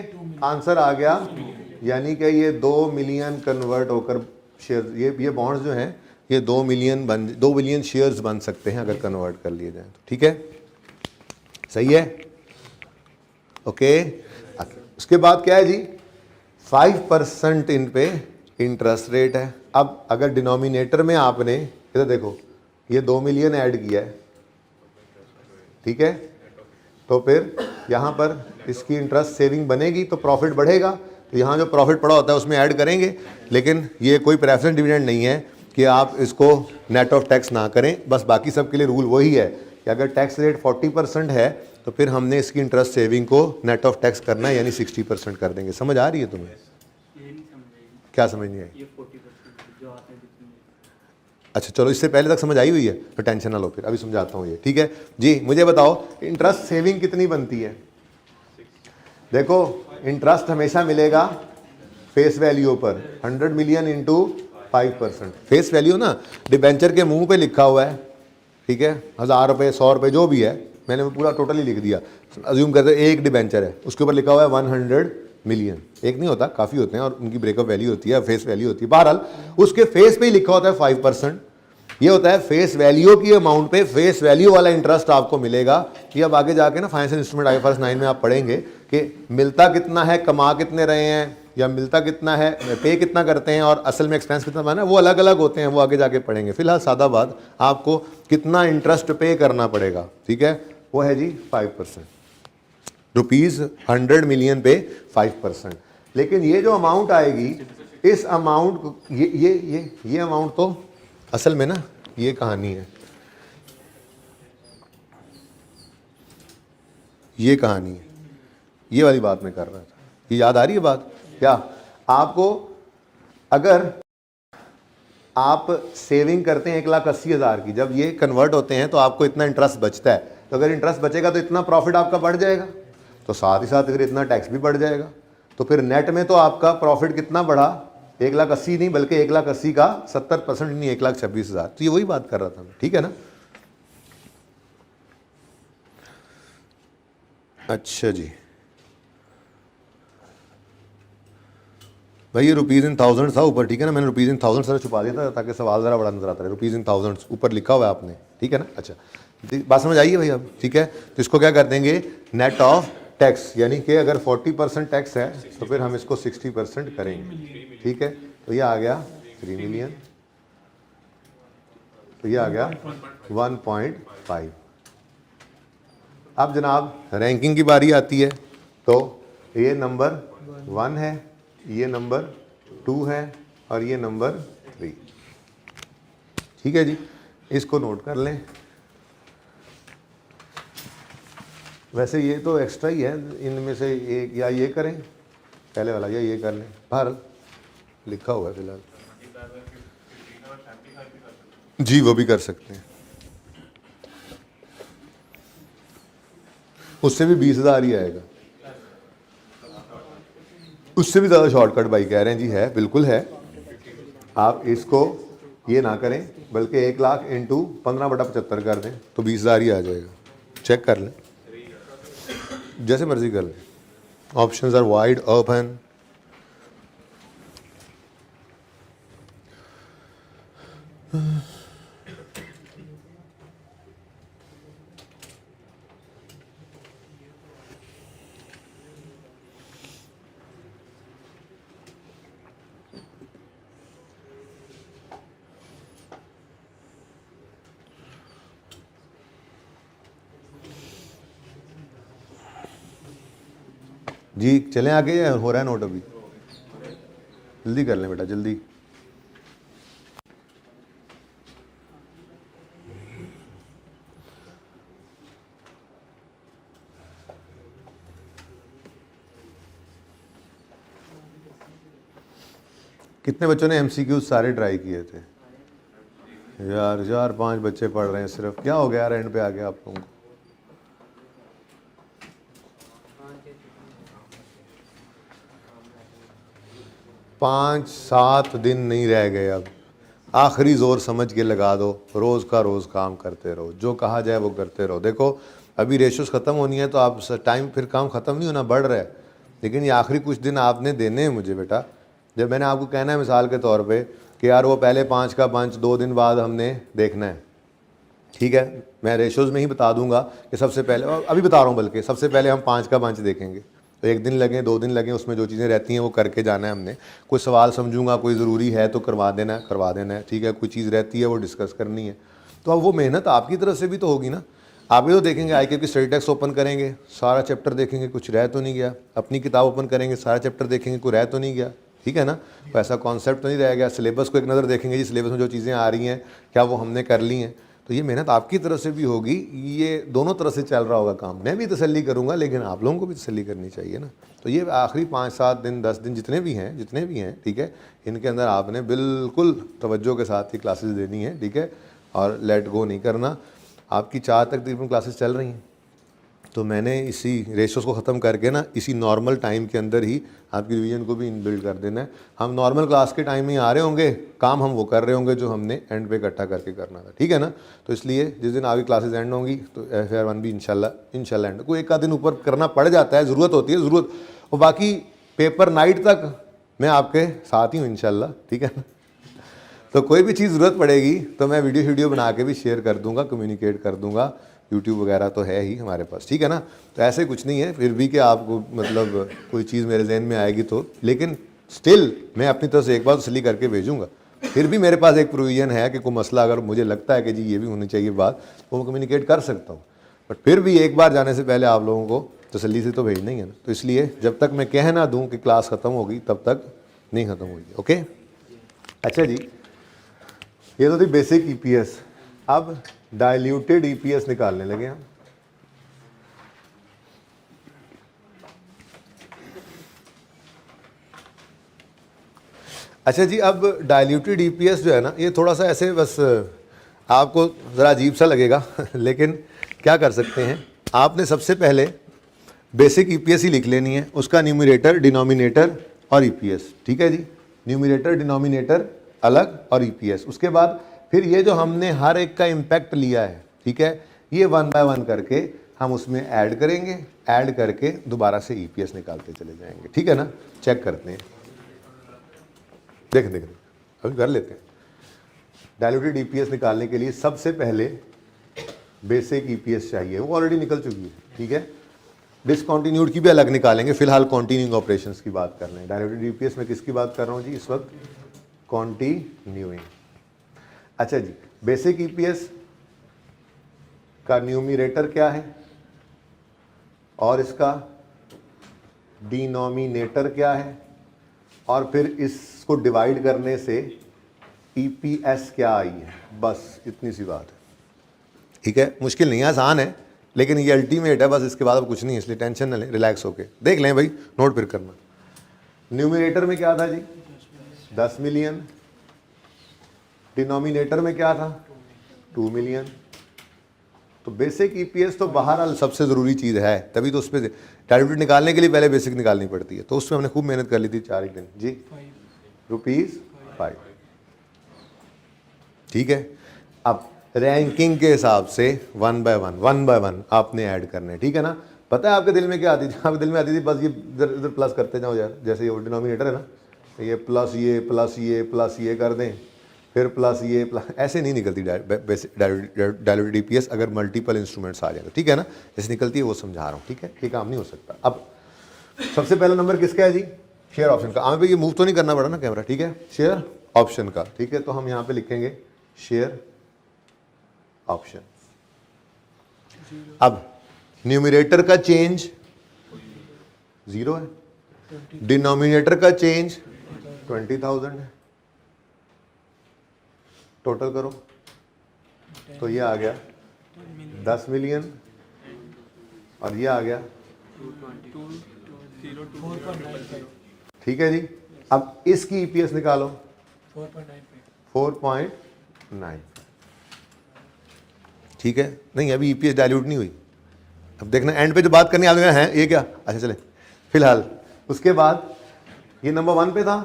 आंसर आ गया। यानी कि ये 2 मिलियन कन्वर्ट होकर शेयर, ये बॉन्ड्स जो हैं ये 2 मिलियन शेयर्स बन सकते हैं अगर कन्वर्ट कर लिए जाए तो। ठीक है, सही है, ओके। उसके बाद क्या है जी? 5% इन पे इंटरेस्ट रेट है। अब अगर डिनोमिनेटर में आपने इधर देखो, ये 2 मिलियन ऐड किया है, ठीक है, तो फिर यहाँ पर इसकी इंटरेस्ट सेविंग बनेगी तो प्रॉफिट बढ़ेगा। तो यहाँ जो प्रॉफिट पड़ा होता है उसमें ऐड करेंगे, लेकिन ये कोई प्रेफरेंस डिविडेंड नहीं है कि आप इसको नेट ऑफ टैक्स ना करें। बस बाकी सब के लिए रूल वही है कि अगर टैक्स रेट 40% है तो फिर हमने इसकी इंटरेस्ट सेविंग को नेट ऑफ टैक्स करना है, यानी 60% कर देंगे। समझ आ रही है तुम्हें? क्या समझ नहीं आई? अच्छा चलो, इससे पहले तक समझ आई हुई है तो टेंशन ना लो, फिर अभी समझाता हूँ ये। ठीक है जी, मुझे बताओ इंटरेस्ट सेविंग कितनी बनती है? देखो, इंटरेस्ट हमेशा मिलेगा फेस वैल्यू पर, 100 मिलियन इंटू 5%। फेस वैल्यू ना डिबेंचर के मुंह पे लिखा हुआ है, ठीक है, 1000 रुपये 100 रुपये जो भी है, मैंने पूरा टोटल ही लिख दिया। अज्यूम करते हैं एक डिबेंचर है, उसके ऊपर लिखा हुआ है 100 मिलियन। एक नहीं होता, काफ़ी होते हैं और उनकी ब्रेकअप वैल्यू होती है, फेस वैल्यू होती है। बहरहाल उसके फेस पे ही लिखा होता है 5%। ये होता है फेस वैल्यू की अमाउंट पे फेस वैल्यू वाला इंटरेस्ट आपको मिलेगा। ये अब आगे जाके ना फाइनेंशियल इंस्ट्रूमेंट IFRS 9 में आप पढ़ेंगे कि मिलता कितना है, कमा कितने रहे हैं, या मिलता कितना है, पे कितना करते हैं, और असल में एक्सपेंस कितना बना, वो अलग अलग होते हैं, वो आगे जाके पढ़ेंगे। फिलहाल सादा बात, आपको कितना इंटरेस्ट पे करना पड़ेगा, ठीक है, वो है जी 5%। ₹100 मिलियन पे 5%। लेकिन ये जो अमाउंट आएगी, इस अमाउंट को, ये अमाउंट तो असल में ना ये कहानी है। ये कहानी है, ये वाली बात मैं कर रहा था। ये याद आ रही है बात? क्या आपको, अगर आप सेविंग करते हैं 1,80,000 की, जब ये कन्वर्ट होते हैं तो आपको इतना इंटरेस्ट बचता है, तो अगर इंटरेस्ट बचेगा तो इतना प्रॉफिट आपका बढ़ जाएगा, तो साथ ही साथ फिर इतना टैक्स भी बढ़ जाएगा, तो फिर नेट में तो आपका प्रॉफिट कितना बढ़ा, 1,80,000 नहीं बल्कि 1,80,000 का 70% नहीं, 1,26,000। तो ये वही बात कर रहा था मैं, ठीक है ना। अच्छा जी भाई, ये रुपीज़ इन थाउजेंड था ऊपर, ठीक है ना, मैंने रुपीज़ इन थाउजेंड सारा छुपा दिया था ताकि सवाल ज़रा बड़ा नजर आता है। रुपीज़ इन थाउजेंड ऊपर लिखा हुआ है आपने, ठीक है ना। अच्छा, बात समझ आइए भाई अब, ठीक है। तो इसको क्या कर देंगे, नेट ऑफ टैक्स, यानी कि अगर 40% टैक्स है तो फिर हम इसको 60% करेंगे, ठीक है। तो ये आ गया 3 मिलियन, तो ये आ गया 1.5। अब जनाब रैंकिंग की बारी आती है, तो ये नंबर 1 है, ये नंबर 2 है और ये नंबर 3, ठीक है जी। इसको नोट कर लें। वैसे ये तो एक्स्ट्रा ही है, इनमें से एक या ये करें पहले वाला या ये कर लें, बहरहाल लिखा हुआ है फिलहाल। जी वो भी कर सकते हैं, उससे भी 20,000 ही आएगा, उससे भी ज़्यादा शॉर्टकट भाई कह रहे हैं जी, है बिल्कुल है। आप इसको ये ना करें बल्कि 1,00,000 इंटू 15/75 कर दें तो 20,000 ही आ जाएगा। चेक कर लें, जैसे मर्जी कर लें, ऑप्शंस आर वाइड ओपन। जी चलें आगे या हो रहा है नोट? अभी जल्दी कर लें बेटा, जल्दी। कितने बच्चों ने एमसीक्यूज सारे ट्राई किए थे? यार 4-5 बच्चे पढ़ रहे हैं सिर्फ, क्या हो गया यार एंड पे आ गया आप लोगों को? 5-7 दिन नहीं रह गए, अब आखिरी ज़ोर समझ के लगा दो, रोज़ का रोज़ काम करते रहो, जो कहा जाए वो करते रहो। देखो अभी रेशोस ख़त्म होनी है तो आप टाइम, फिर काम ख़त्म नहीं होना, बढ़ रहा है, लेकिन ये आखिरी कुछ दिन आपने देने हैं मुझे बेटा। जब मैंने आपको कहना है मिसाल के तौर पे कि यार वो पहले 5 का बंच 2 दिन बाद हमने देखना है, ठीक है, मैं रेशोज़ में ही बता दूंगा कि सबसे पहले, अभी बता रहा हूँ बल्कि सबसे पहले हम 5 का बंच देखेंगे, तो 1 दिन लगे 2 दिन लगे, उसमें जो चीज़ें रहती हैं वो करके जाना है हमने। कोई सवाल समझूंगा, कोई ज़रूरी है तो करवा देना है, ठीक है, कोई चीज़ रहती है वो डिस्कस करनी है, तो अब वो मेहनत आपकी तरफ से भी तो होगी ना। आप भी तो देखेंगे, आई की स्टडी टेक्स्ट ओपन करेंगे, सारा चैप्टर देखेंगे, कुछ रह तो नहीं गया, अपनी किताब ओपन करेंगे, सारा चैप्टर देखेंगे, कोई रह तो नहीं गया, ठीक है ना, तो ऐसा कॉन्सेप्ट तो नहीं रह गया। सिलेबस को एक नज़र देखेंगे जी, सिलेबस में जो चीज़ें आ रही हैं क्या वो हमने कर ली हैं, तो ये मेहनत आपकी तरफ से भी होगी, ये दोनों तरफ से चल रहा होगा काम। मैं भी तसल्ली करूँगा लेकिन आप लोगों को भी तसल्ली करनी चाहिए ना। तो ये आखिरी 5-7 दिन 10 दिन जितने भी हैं, ठीक है, इनके अंदर आपने बिल्कुल तवज्जो के साथ ही क्लासेस देनी है, ठीक है, और लेट गो नहीं करना। आपकी 4 तक तकरीबन क्लासेस चल रही हैं, तो मैंने इसी रेशोज़ को ख़त्म करके ना इसी नॉर्मल टाइम के अंदर ही आपकी रिवीजन को भी इनबिल्ड कर देना है। हम नॉर्मल क्लास के टाइम में आ रहे होंगे, काम हम वो कर रहे होंगे जो हमने एंड पे इकट्ठा करके करना था, ठीक है ना। तो इसलिए जिस दिन आपकी क्लासेस एंड होंगी तो FR1 भी इंशाल्लाह एंड, कोई एक आध दिन ऊपर करना पड़ जाता है, ज़रूरत होती है ज़रूरत, और बाकी पेपर नाइट तक मैं आपके साथ ही हूँ इंशाल्लाह, ठीक है ना। तो कोई भी चीज़ ज़रूरत पड़ेगी तो मैं वीडियो बना के भी शेयर कर दूँगा, कम्युनिकेट कर दूँगा, यूट्यूब वगैरह तो है ही हमारे पास, ठीक है ना। तो ऐसे कुछ नहीं है फिर भी कि आपको मतलब कोई चीज़ मेरे जहन में आएगी तो, लेकिन स्टिल मैं अपनी तरफ से एक बार तसल्ली करके भेजूँगा। फिर भी मेरे पास एक प्रोविज़न है कि कोई मसला अगर मुझे लगता है कि जी ये भी होनी चाहिए बात, वो मैं कम्युनिकेट कर सकता हूँ, बट फिर भी एक बार जाने से पहले आप लोगों को तसल्ली से तो भेजना ही है ना। तो इसलिए जब तक मैं कह ना दूँ कि क्लास ख़त्म होगी तब तक नहीं ख़त्म होगी, ओके। अच्छा जी, ये तो थी बेसिक EPS। अब डाइल्यूटेड EPS निकालने लगे हम। अच्छा जी, अब डायल्यूटेड ईपीएस जो है ना, ये थोड़ा सा ऐसे बस आपको ज़रा अजीब सा लगेगा लेकिन क्या कर सकते हैं, आपने सबसे पहले बेसिक ईपीएस ही लिख लेनी है, उसका न्यूमरेटर, डिनोमिनेटर और ईपीएस, ठीक है जी। न्यूमरेटर, डिनोमिनेटर अलग और ईपीएस। उसके बाद फिर ये जो हमने हर एक का इम्पैक्ट लिया है, ठीक है, ये 1 बाय 1 करके हम उसमें ऐड करेंगे, ऐड करके दोबारा से ईपीएस निकालते चले जाएंगे, ठीक है ना। चेक करते हैं, देखें अभी कर लेते हैं। डायल्यूटेड ईपीएस निकालने के लिए सबसे पहले बेसिक ईपीएस चाहिए, वो ऑलरेडी निकल चुकी है, ठीक है। डिसकंटिन्यूड की भी अलग निकालेंगे, फिलहाल कॉन्टिन्यूइंग ऑपरेशंस की बात कर रहे हैं। डायल्यूटेड ईपीएस में किसकी बात कर रहा हूँ जी इस वक्त, कॉन्टिन्यूइंग। अच्छा जी, बेसिक ईपीएस का न्यूमरेटर क्या है और इसका डिनोमिनेटर क्या है, और फिर इसको डिवाइड करने से ईपीएस क्या आई है, बस इतनी सी बात है, ठीक है। मुश्किल नहीं है, आसान है, लेकिन ये अल्टीमेट है, बस इसके बाद अब कुछ नहीं है, इसलिए टेंशन न लें, रिलैक्स होके देख लें भाई, नोट फिर करना। न्यूमरेटर में क्या था जी, 10 मिलियन। डिनोमिनेटर में क्या था, 2 मिलियन। तो बेसिक ईपीएस तो बहरहाल सबसे ज़रूरी चीज़ है, तभी तो उस पर डायल्यूटेड निकालने के लिए पहले बेसिक निकालनी पड़ती है, तो उसमें हमने खूब मेहनत कर ली थी 4 दिन जी। ₹5, ठीक है। अब रैंकिंग के हिसाब से 1 बाय 1 आपने ऐड करने, ठीक है ना। पता है आपके दिल में क्या आती थी, आपके दिल में आती थी बस ये इधर इधर प्लस करते जाओ यार, जैसे ये डिनोमिनेटर है ना, ये प्लस ये प्लस ये प्लस ये कर दें, फिर प्लस ये प्लस, ऐसे नहीं निकलती डायल्यूटेड ईपीएस अगर मल्टीपल इंस्ट्रूमेंट्स आ जाए तो, ठीक है ना। जैसे निकलती है वो समझा रहा हूँ, ठीक है, ये काम नहीं हो सकता। अब सबसे पहला नंबर किसका है जी, शेयर ऑप्शन का। हमें पे ये मूव तो नहीं करना पड़ा ना कैमरा, ठीक है, शेयर ऑप्शन का, ठीक है। तो हम यहाँ पे लिखेंगे शेयर ऑप्शन। अब न्यूमरेटर का चेंज 0 है, डिनोमिनेटर का चेंज 20,000 है, टोटल करो तो ये आ गया 10 मिलियन और ये आ गया ठीक है जी। अब इसकी ईपीएस निकालो 4.9, ठीक है। नहीं अभी ईपीएस डायल्यूट नहीं हुई, अब देखना एंड पे जो बात करनी है हैं ये क्या, अच्छा चले फिलहाल। उसके बाद ये नंबर 1 पे था,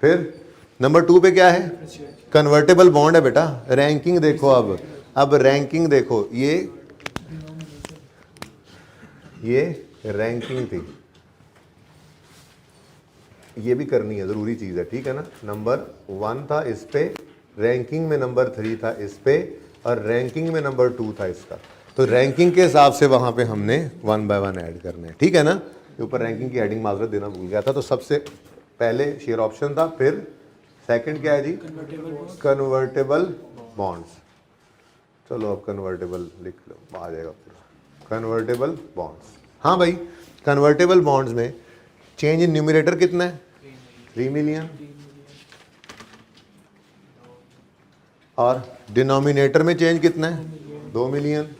फिर नंबर 2 पे क्या है, कन्वर्टेबल बॉन्ड है बेटा। रैंकिंग देखो, अब रैंकिंग देखो, ये रैंकिंग थी, ये भी करनी है, ज़रूरी चीज़ है, ठीक है ना। नंबर 1 था इस पे, रैंकिंग में नंबर 3 था इस पे, और रैंकिंग में नंबर 2 था इसका। तो रैंकिंग के हिसाब से वहाँ पे हमने 1 बाय 1 ऐड करने हैं, ठीक है ना। ऊपर रैंकिंग की हेडिंग माजरत देना भूल गया था। तो सबसे पहले शेयर ऑप्शन था, फिर सेकंड क्या है जी, कन्वर्टेबल बॉन्ड्स। चलो अब कन्वर्टेबल लिख लो, आ जाएगा पूरा, कन्वर्टेबल बॉन्ड्स। हाँ भाई, कन्वर्टेबल बॉन्ड्स में चेंज इन न्यूमरेटर कितना है, 3 मिलियन, और डिनोमिनेटर में चेंज कितना है, 2 मिलियन।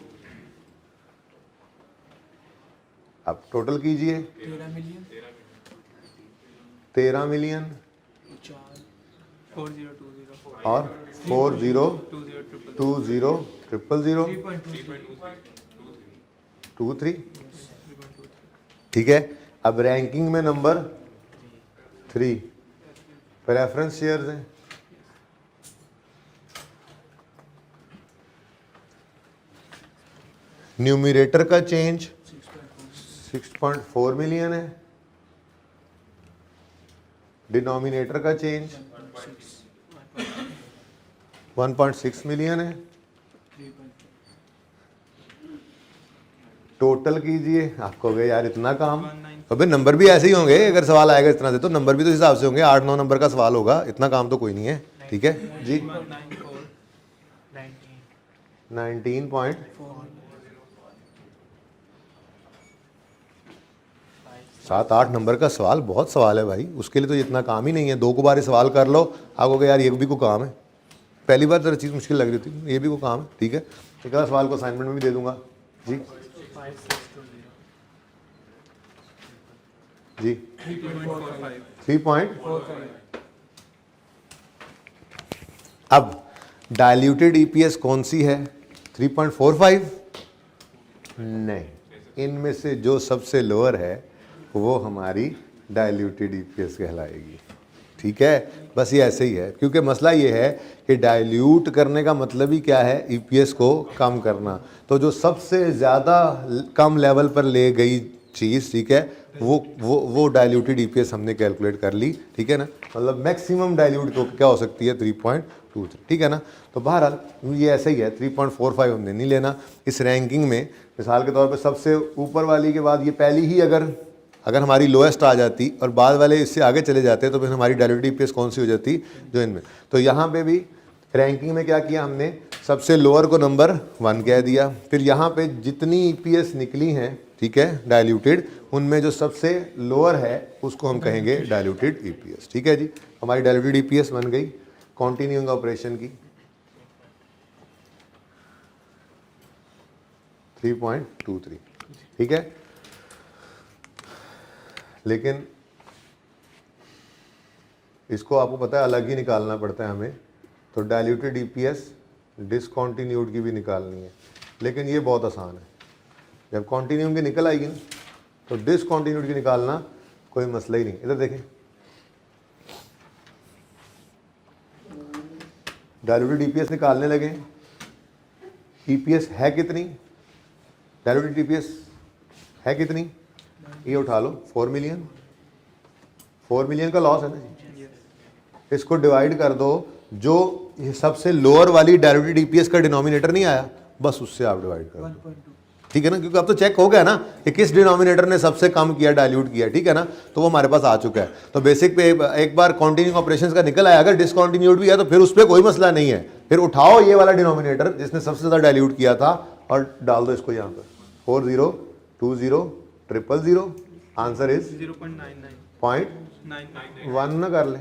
अब टोटल कीजिए 13 मिलियन और 40200023, ठीक है। अब रैंकिंग में नंबर 3, प्रेफरेंस शेयर्स हैं, न्यूमरेटर का चेंज 6.4 मिलियन है, डिनोमिनेटर का चेंज 1.6 मिलियन है। टोटल कीजिए, आपको गए यार इतना काम, अबे नंबर भी ऐसे ही होंगे, अगर सवाल आएगा इस तरह से तो नंबर भी तो हिसाब से होंगे, 8-9 नंबर का सवाल होगा, इतना काम तो कोई नहीं है, ठीक है जी। 7-8 नंबर का सवाल बहुत सवाल है भाई, उसके लिए तो इतना काम ही नहीं है। 2 को बार सवाल कर लो, आपको यार ये भी कोई काम है, पहली बार जरा चीज़ मुश्किल लग रही थी, ये भी कोई काम है, ठीक है। एक आधा सवाल को असाइनमेंट में भी दे दूंगा जी। जी 3.45, अब डाइल्यूटेड ईपीएस कौन सी है? 3.45? नहीं, इनमें से जो सबसे लोअर है वो हमारी डाइल्यूटेड ईपीएस कहलाएगी। ठीक है, बस ये ऐसे ही है, क्योंकि मसला ये है कि डाइल्यूट करने का मतलब ही क्या है? ईपीएस को कम करना। तो जो सबसे ज़्यादा कम लेवल पर ले गई चीज़, ठीक है, वो डाइल्यूटेड ईपीएस हमने कैलकुलेट कर ली। ठीक है ना, मतलब मैक्सिमम डाइल्यूट तो क्या हो सकती है? 3.23। ठीक है ना। तो बहरहाल ये ऐसे ही है, 3.45 हमने नहीं लेना इस रैंकिंग में। मिसाल के तौर पर सबसे ऊपर वाली के बाद ये पहली ही अगर हमारी लोएस्ट आ जाती और बाद वाले इससे आगे चले जाते तो फिर हमारी डाइल्यूटेड ईपीएस कौन सी हो जाती? जो इनमें। तो यहाँ पे भी रैंकिंग में क्या किया हमने? सबसे लोअर को नंबर 1 कह दिया। फिर यहाँ पे जितनी ईपीएस निकली हैं, ठीक है, डाइल्यूटेड, उनमें जो सबसे लोअर है उसको हम कहेंगे डाइल्यूटेड ईपीएस। ठीक है जी, हमारी डाइल्यूटेड ईपीएस बन गई कॉन्टिन्यूइंग ऑपरेशन की 3.23। ठीक है, लेकिन इसको आपको पता है अलग ही निकालना पड़ता है हमें। तो डाइल्यूटेड ईपीएस डिसकॉन्टिन्यूड की भी निकालनी है, लेकिन ये बहुत आसान है। जब कॉन्टिन्यूम की निकल आएगी ना तो डिसकॉन्टिन्यूड की निकालना कोई मसला ही नहीं। इधर देखें, डाइल्यूटेड ईपीएस निकालने लगे। ईपीएस है कितनी? डाइल्यूटेड ईपीएस है कितनी? ये उठा लो, 4 मिलियन। 4 मिलियन का लॉस है ना जी। इसको डिवाइड कर दो, जो ये सबसे लोअर वाली डाइल्यूटेड ईपीएस का डिनोमिनेटर नहीं आया, बस उससे आप डिवाइड कर दो। ठीक है ना, क्योंकि अब तो चेक हो गया ना कि किस डिनोमिनेटर ने सबसे कम किया, डाइल्यूट किया। ठीक है ना, तो वो हमारे पास आ चुका है। तो बेसिक पे एक बार कॉन्टिन्यूइंग ऑपरेशंस का निकल आया, अगर डिसकॉन्टिन्यूड भी है तो फिर उस पर कोई मसला नहीं है। फिर उठाओ ये वाला डिनोमिनेटर जिसने सबसे ज़्यादा डाइल्यूट किया था और डाल दो इसको यहाँ पर। 40 20 000 आंसर इज 0.1 ना कर ले,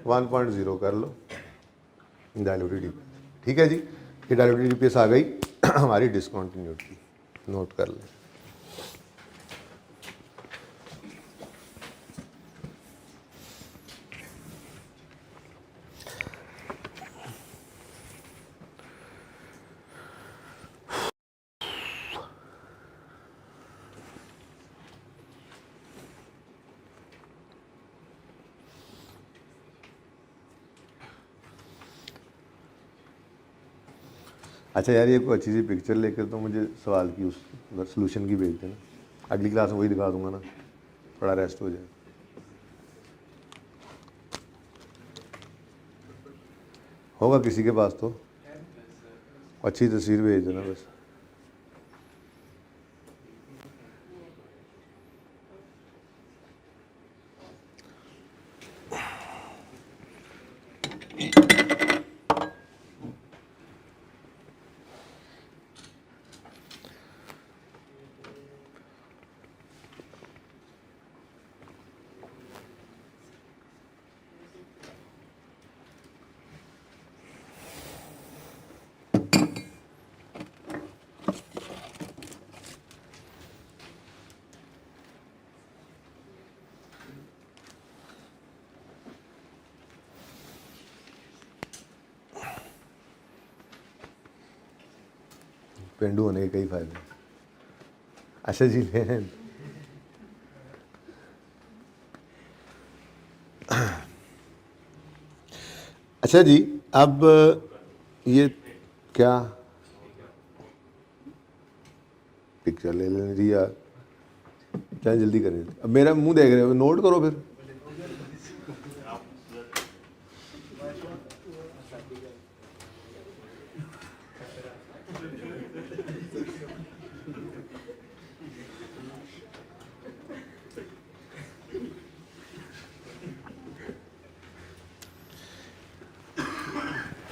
1.0 कर लो डाइल्यूटेड ईपीएस। ठीक है जी, ये डाइल्यूटेड ईपीएस आ गई हमारी डिसकॉन्टिन्यूड की, नोट कर लें। अच्छा यार, ये कोई अच्छी सी पिक्चर लेकर तो मुझे सवाल की उस सोल्यूशन की भेज देना, अगली क्लास में वही दिखा दूंगा ना, थोड़ा रेस्ट हो जाए। होगा किसी के पास तो अच्छी तस्वीर भेज देना बस। पेंडू होने के कई फायदे। अच्छा जी, अच्छा जी, अब ये क्या पिक्चर ले लेने जी यार, क्या जल्दी करें। अब मेरा मुंह देख रहे हो, नोट करो फिर।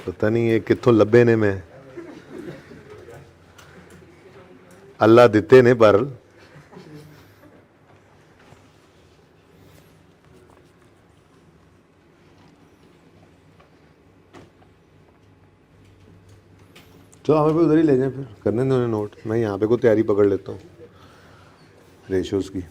पता नहीं ये कित्थों लब्बे ने, मैं अल्लाह दिते ने पर चलो हमें भी उधर ही ले जाएं, फिर करने दो उन्हें नोट। मैं यहाँ पे को तैयारी पकड़ लेता हूँ रेशोज़ की।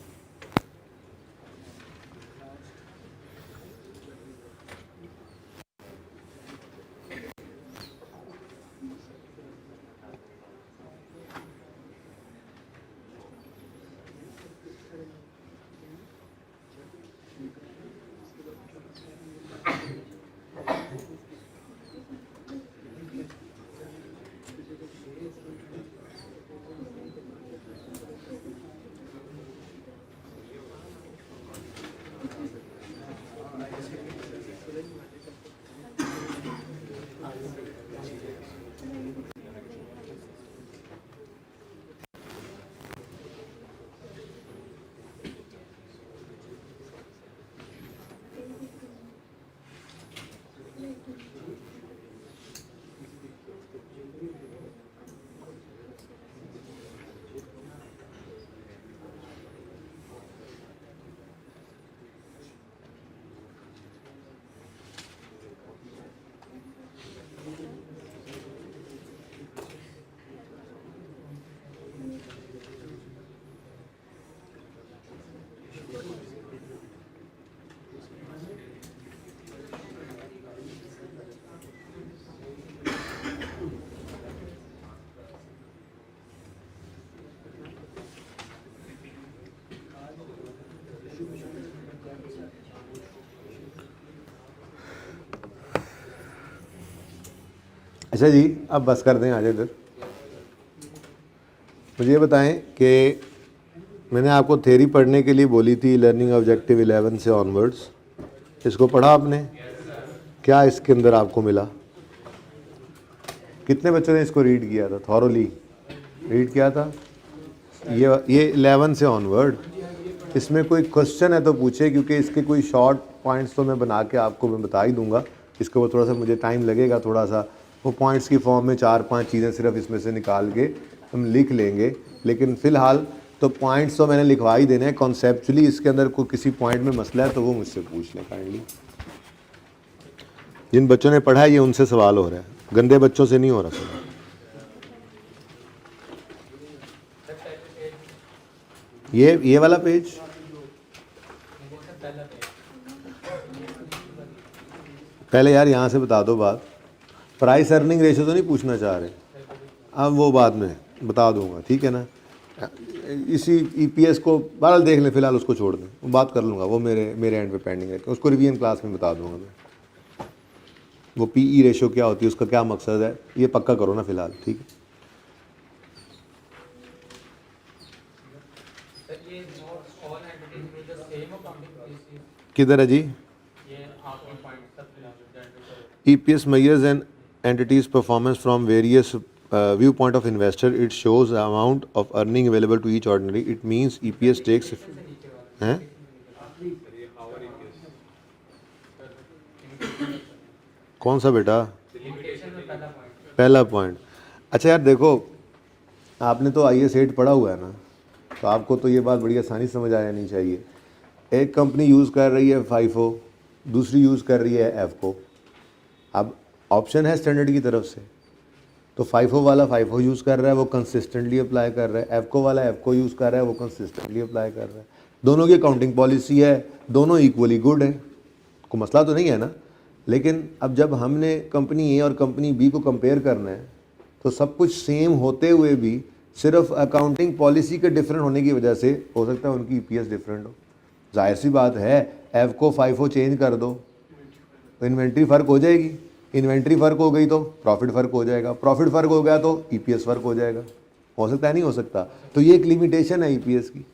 अच्छा जी, अब बस कर दें, आ जाए इधर। मुझे ये बताएं कि मैंने आपको थ्योरी पढ़ने के लिए बोली थी लर्निंग ऑब्जेक्टिव 11 से ऑनवर्ड्स, इसको पढ़ा आपने? क्या इसके अंदर आपको मिला? कितने बच्चों ने इसको रीड किया था, थॉरोली रीड किया था? ये 11 से ऑनवर्ड, इसमें कोई क्वेश्चन है तो पूछे, क्योंकि इसके कोई शॉर्ट पॉइंट्स तो मैं बना के आपको मैं बता ही दूंगा। इसको वो थोड़ा सा मुझे टाइम लगेगा, थोड़ा सा वो पॉइंट्स की फॉर्म में 4-5 चीज़ें सिर्फ इसमें से निकाल के हम लिख लेंगे। लेकिन फ़िलहाल तो पॉइंट्स तो मैंने लिखवा ही देने हैं। कॉन्सेप्चुअली इसके अंदर कोई किसी पॉइंट में मसला है तो वो मुझसे पूछ लें काइंडली। जिन बच्चों ने पढ़ा है ये उनसे सवाल हो रहा है, गंदे बच्चों से नहीं हो रहा सवाल। ये वाला पेज, पहले यार यहाँ से बता दो बात। प्राइस अर्निंग रेशियो तो नहीं पूछना चाह रहे, अब वो बाद में बता दूंगा, ठीक है ना। इसी ईपीएस को बहरहाल देख लें, फिलहाल उसको छोड़ दें, वो बात कर लूँगा, वो मेरे एंड पे पेंडिंग है, उसको रिवीजन क्लास में बता दूंगा मैं। वो पीई रेशियो क्या होती है, उसका क्या मकसद है, ये पक्का करो ना फिलहाल, ठीक है। किधर है जी? EPS measures an entity's performance from various viewpoint of investor. It shows the amount of earning available to each ordinary. It means EPS takes हैं? कौन सा बेटा? पहला पॉइंट। अच्छा यार देखो, आपने तो IAS 8 पढ़ा हुआ है ना, तो आपको तो ये बात बड़ी आसानी समझ आ जानी चाहिए। एक कंपनी यूज़ कर रही है FIFO, दूसरी यूज़ कर रही है EFCO। अब ऑप्शन है स्टैंडर्ड की तरफ से, तो FIFO वाला FIFO यूज़ कर रहा है, वो कंसिस्टेंटली अप्लाई कर रहा है, EFCO वाला EFCO यूज़ कर रहा है, वो कंसिस्टेंटली अप्लाई कर रहा है। दोनों की अकाउंटिंग पॉलिसी है, दोनों इक्वली गुड है, कोई मसला तो नहीं है ना। लेकिन अब जब हमने कंपनी A और कंपनी B को कंपेयर करना है, तो सब कुछ सेम होते हुए भी सिर्फ अकाउंटिंग पॉलिसी के डिफरेंट होने की वजह से हो सकता है उनकी EPS डिफरेंट हो। जाहिर सी बात है, EFCO FIFO चेंज कर दो तो इन्वेंट्री फ़र्क हो जाएगी, इन्वेंट्री फ़र्क हो गई तो प्रॉफिट फ़र्क हो जाएगा, प्रॉफिट फ़र्क हो गया तो EPS फ़र्क हो जाएगा। हो सकता है, नहीं हो सकता? तो ये एक लिमिटेशन है EPS की।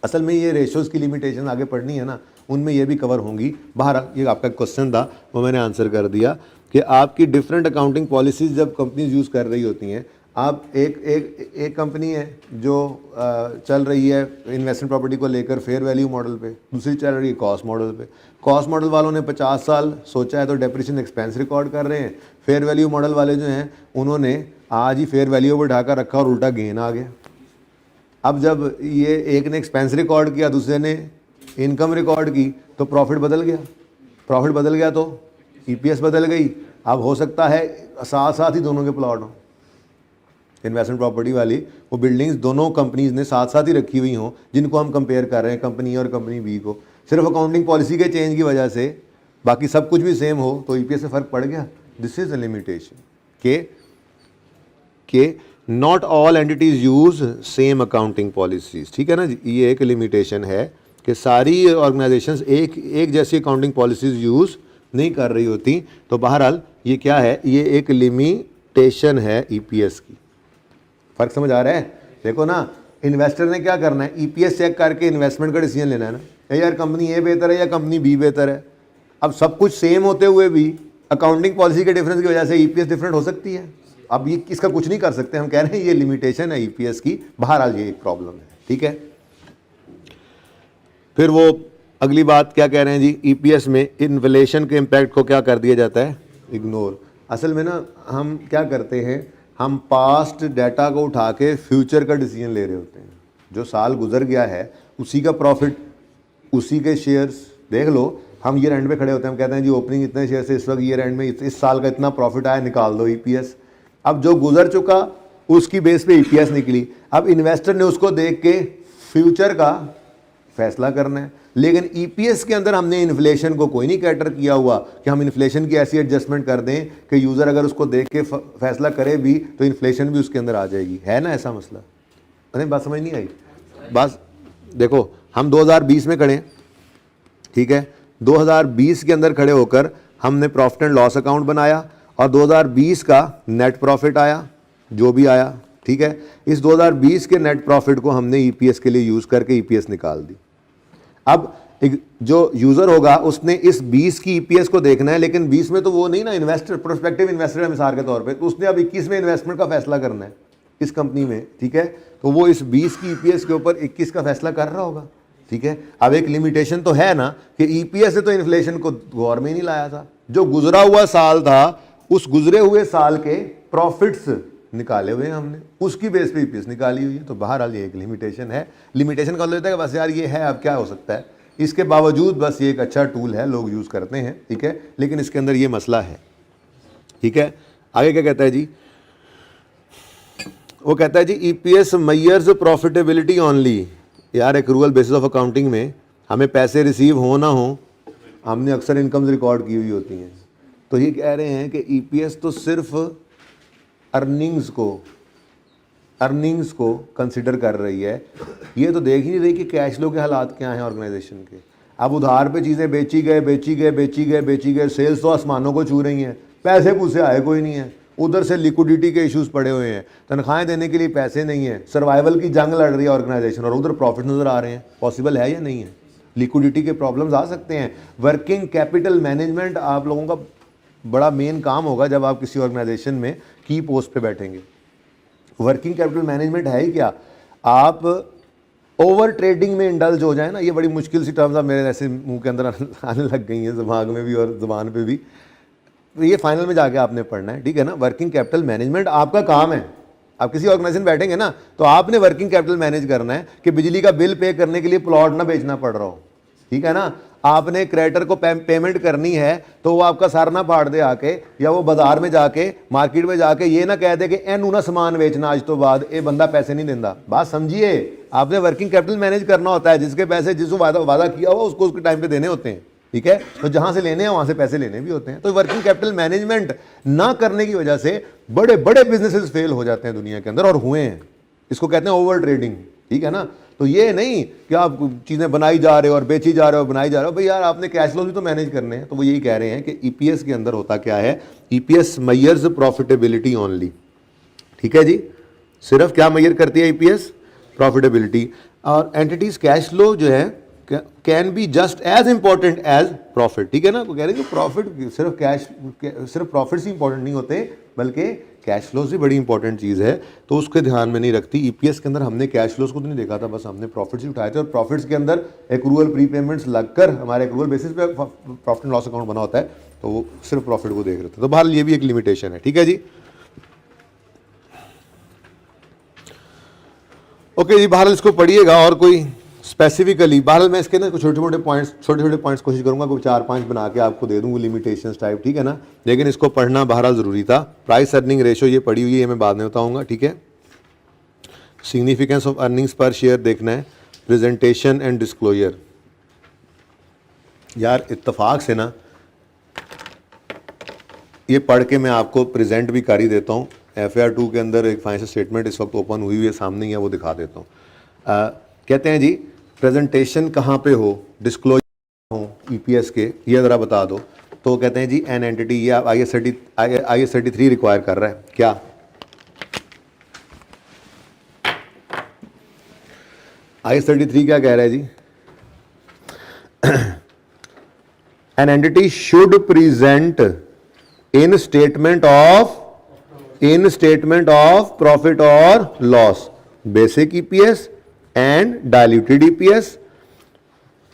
असल में ये रेशोज़ की लिमिटेशन आगे पढ़नी है ना, उनमें ये भी कवर होंगी। बहरहाल ये आपका क्वेश्चन था, वो मैंने आंसर कर दिया कि आपकी डिफरेंट अकाउंटिंग पॉलिसीज़ जब कंपनीज यूज़ कर रही होती हैं, आप एक कंपनी है जो चल रही है इन्वेस्टमेंट प्रॉपर्टी को लेकर फेयर वैल्यू मॉडल पे, दूसरी चल रही है कॉस्ट मॉडल पे। कॉस्ट मॉडल वालों ने 50 साल सोचा है तो डेप्रिसिएशन एक्सपेंस रिकॉर्ड कर रहे हैं। फेयर वैल्यू मॉडल वाले जो हैं उन्होंने आज ही फेयर वैल्यू पर ढाकर रखा और उल्टा गेन आ गया। अब जब ये एक ने एक्सपेंस रिकॉर्ड किया, दूसरे ने इनकम रिकॉर्ड की, तो प्रॉफिट बदल गया। प्रॉफिट बदल गया तो EPS बदल गई। अब हो सकता है साथ साथ ही दोनों के प्लॉट हों, इन्वेस्टमेंट प्रॉपर्टी वाली वो बिल्डिंग्स दोनों कंपनीज ने साथ साथ ही रखी हुई हों, जिनको हम कंपेयर कर रहे हैं, कंपनी A और कंपनी B को। सिर्फ अकाउंटिंग पॉलिसी के चेंज की वजह से बाकी सब कुछ भी सेम हो तो EPS से फ़र्क पड़ गया। दिस इज़ अ लिमिटेशन के not all entities use same accounting policies, ठीक है ना जी। ये एक लिमिटेशन है कि सारी ऑर्गेनाइजेशंस एक जैसी अकाउंटिंग पॉलिसीज़ यूज़ नहीं कर रही होती। तो बहरहाल ये क्या है, ये एक लिमिटेशन है EPS की। फ़र्क समझ आ रहा है? देखो ना, इन्वेस्टर ने क्या करना है, EPS चेक करके इन्वेस्टमेंट का डिसीजन लेना है ना, यार कंपनी A बेहतर है या कंपनी B बेहतर है। अब सब कुछ सेम होते हुए भी अकाउंटिंग पॉलिसी के डिफरेंस की वजह से EPS डिफरेंट हो सकती है। अब ये इसका कुछ नहीं कर सकते, हम कह रहे हैं ये लिमिटेशन है EPS की। बहरहाल ये एक प्रॉब्लम है, ठीक है। फिर वो अगली बात क्या कह रहे हैं जी, EPS में इन्फ्लेशन के इम्पैक्ट को क्या कर दिया जाता है, इग्नोर। असल में ना हम क्या करते हैं, हम पास्ट डाटा को उठा के फ्यूचर का डिसीजन ले रहे होते हैं। जो साल गुजर गया है उसी का प्रॉफिट, उसी के शेयर्स देख लो। हम ईयर एंड पे खड़े होते हैं, हम कहते हैं जी ओपनिंग इतने शेयर से इस वक्त ईयर एंड में इस साल का इतना प्रॉफिट आया, निकाल दो EPS। अब जो गुजर चुका उसकी बेस पे EPS निकली। अब इन्वेस्टर ने उसको देख के फ्यूचर का फैसला करना है। लेकिन EPS के अंदर हमने इन्फ्लेशन को कोई नहीं कैटर किया हुआ कि हम इन्फ्लेशन की ऐसी एडजस्टमेंट कर दें कि यूज़र अगर उसको देख के फैसला करे भी तो इन्फ्लेशन भी उसके अंदर आ जाएगी। है ना ऐसा मसला? अरे बात समझ नहीं आई। बस देखो, हम 2020 में खड़े, ठीक है। 2020 के अंदर खड़े होकर हमने प्रॉफिट एंड लॉस अकाउंट बनाया और 2020 का नेट प्रॉफिट आया जो भी आया, ठीक है। इस 2020 के नेट प्रॉफिट को हमने ईपीएस के लिए यूज़ करके ईपीएस निकाल दी। अब एक जो यूज़र होगा उसने इस 20 की ईपीएस को देखना है, लेकिन 20 में तो वो नहीं ना इन्वेस्टर, प्रोस्पेक्टिव इन्वेस्टर है मिसाल के तौर पे, तो उसने अब 21 में इन्वेस्टमेंट का फैसला करना है इस कंपनी में, ठीक है। तो वो इस 20 की ईपीएस के ऊपर 21 का फैसला कर रहा होगा, ठीक है। अब एक लिमिटेशन तो है ना कि ईपीएस से तो इन्फ्लेशन को गौर में ही नहीं लाया था, जो गुजरा हुआ साल था उस गुजरे हुए साल के प्रॉफिट्स निकाले हुए हैं हमने, उसकी बेस पे ईपीएस निकाली हुई है। तो बहरहाल ये एक लिमिटेशन है। लिमिटेशन का लेता है कि बस यार ये है, अब क्या हो सकता है, इसके बावजूद बस ये एक अच्छा टूल है, लोग यूज़ करते हैं, ठीक है, लेकिन इसके अंदर ये मसला है, ठीक है। आगे क्या कहता है जी, वो कहता है जी ईपीएस मेजर्स प्रॉफिटेबिलिटी ओनली। यार एक्रूअल बेसिस ऑफ अकाउंटिंग में हमें पैसे रिसीव हो ना हो, हमने अक्सर इनकम्स रिकॉर्ड की हुई होती हैं। तो ये कह रहे हैं कि ईपीएस तो सिर्फ अर्निंग्स को कंसिडर कर रही है, ये तो देख ही नहीं रही कि कैश फ्लो के हालात क्या हैं ऑर्गेनाइजेशन के। अब उधार पे चीज़ें बेची गए, सेल्स तो आसमानों को छू रही हैं, पैसे पूसे आए कोई नहीं है, उधर से लिक्विडिटी के इश्यूज पड़े हुए हैं, तनख्वाहें देने के लिए पैसे नहीं है, सर्वाइवल की जंग लड़ रही है ऑर्गेनाइजेशन, और उधर प्रॉफिट नज़र आ रहे हैं। पॉसिबल है या नहीं है? लिक्विडिटी के प्रॉब्लम्स आ सकते हैं। वर्किंग कैपिटल मैनेजमेंट आप लोगों का बड़ा मेन काम होगा जब आप किसी ऑर्गेनाइजेशन में की पोस्ट पे बैठेंगे। वर्किंग कैपिटल मैनेजमेंट है ही क्या? आप ओवर ट्रेडिंग में इंडल्ज हो जाए ना, ये बड़ी मुश्किल सी टर्म्स अब मेरे ऐसे मुंह के अंदर आने लग गई हैं, दिमाग में भी और ज़ुबान पे भी। तो ये फाइनल में जाके आपने पढ़ना है, ठीक है ना। वर्किंग कैपिटल मैनेजमेंट आपका काम है। आप किसी ऑर्गेनाइजेशन बैठेंगे ना तो आपने वर्किंग कैपिटल मैनेज करना है कि बिजली का बिल पे करने के लिए प्लॉट ना बेचना पड़ रहा हो, ठीक है ना। आपने क्रेडिटर को पेमेंट करनी है तो वो आपका सर ना फाड़ दे आके, या वो बाजार में जाके मार्केट में जाके ये ना कह दे कि एनू ना सामान बेचना आज तो बाद, ये बंदा पैसे नहीं देता। बात समझिए, आपने वर्किंग कैपिटल मैनेज करना होता है। जिसके पैसे जिसको वादा किया हुआ उसको उसके टाइम पे देने होते हैं, ठीक है। तो जहां से लेने हैं वहां से पैसे लेने भी होते हैं। तो वर्किंग कैपिटल मैनेजमेंट ना करने की वजह से बड़े बड़े बिजनेसेस फेल हो जाते हैं दुनिया के अंदर, और हुए हैं। इसको कहते हैं ओवर ट्रेडिंग, ठीक है ना। तो ये नहीं कि आप चीज़ें बनाई जा रहे हो और बेची जा रहे हो, बनाई जा रहे हो, भाई यार आपने कैश फ्लो भी तो मैनेज करने हैं। तो वो यही कह रहे हैं कि ईपीएस के अंदर होता क्या है, ईपीएस मेजर्स प्रॉफिटेबिलिटी ओनली, ठीक है जी। सिर्फ क्या मेजर करती है ईपीएस? प्रॉफिटेबिलिटी। और एंटिटीज कैश फ्लो जो है can be just as important as profit, ठीक है ना। वो कह रहे हैं कि प्रॉफिट सिर्फ प्रॉफिट ही इंपॉर्टेंट नहीं होते, बल्कि कैश फ्लोज भी बड़ी इंपॉर्टेंट चीज़ है। तो उसके ध्यान में नहीं रखती। ईपीएस के अंदर हमने कैश फ्लोज को तो नहीं देखा था, बस हमने प्रॉफिट्स ही उठाए थे, और प्रॉफिट्स के अंदर एक्रूअल प्रीपेमेंट्स लगकर हमारे एक्रूअल बेसिस पे प्रॉफिट एंड लॉस अकाउंट बना होता है, तो वो सिर्फ प्रॉफिट को देख रहे थे। तो बहरहाल ये भी एक लिमिटेशन है, ठीक है जी। ओके जी, बहरहाल इसको पढ़िएगा। और कोई स्पेसिफिकली बहरहाल मैं इसके ना कुछ छोटे छोटे पॉइंट्स कोशिश करूंगा, कोई 4-5 बना के आपको दे दूंगा लिमिटेशंस टाइप, ठीक है ना। लेकिन इसको पढ़ना बहरहाल ज़रूरी था। प्राइस अर्निंग रेशो ये पढ़ी हुई है, मैं बाद में बताऊंगा, ठीक है। Significance of earnings per share देखना है, प्रेजेंटेशन एंड डिस्क्लोजर। यार इत्तेफाक से ना ये पढ़ के मैं आपको प्रेजेंट भी कर ही देता हूँ। FAR 2 के अंदर एक फाइनेंशियल स्टेटमेंट इस वक्त ओपन हुई हुई है, सामने ही है, वो दिखा देता हूँ। कहते हैं जी प्रेजेंटेशन कहाँ पे हो, डिस्क्लोजर हो ईपीएस के, ये ज़रा बता दो। तो कहते हैं जी एन एंटिटी, ये IAS 33 रिक्वायर कर रहा है। क्या IAS 33 क्या कह रहा है जी? An entity should present in statement of profit और loss basic EPS and diluted EPS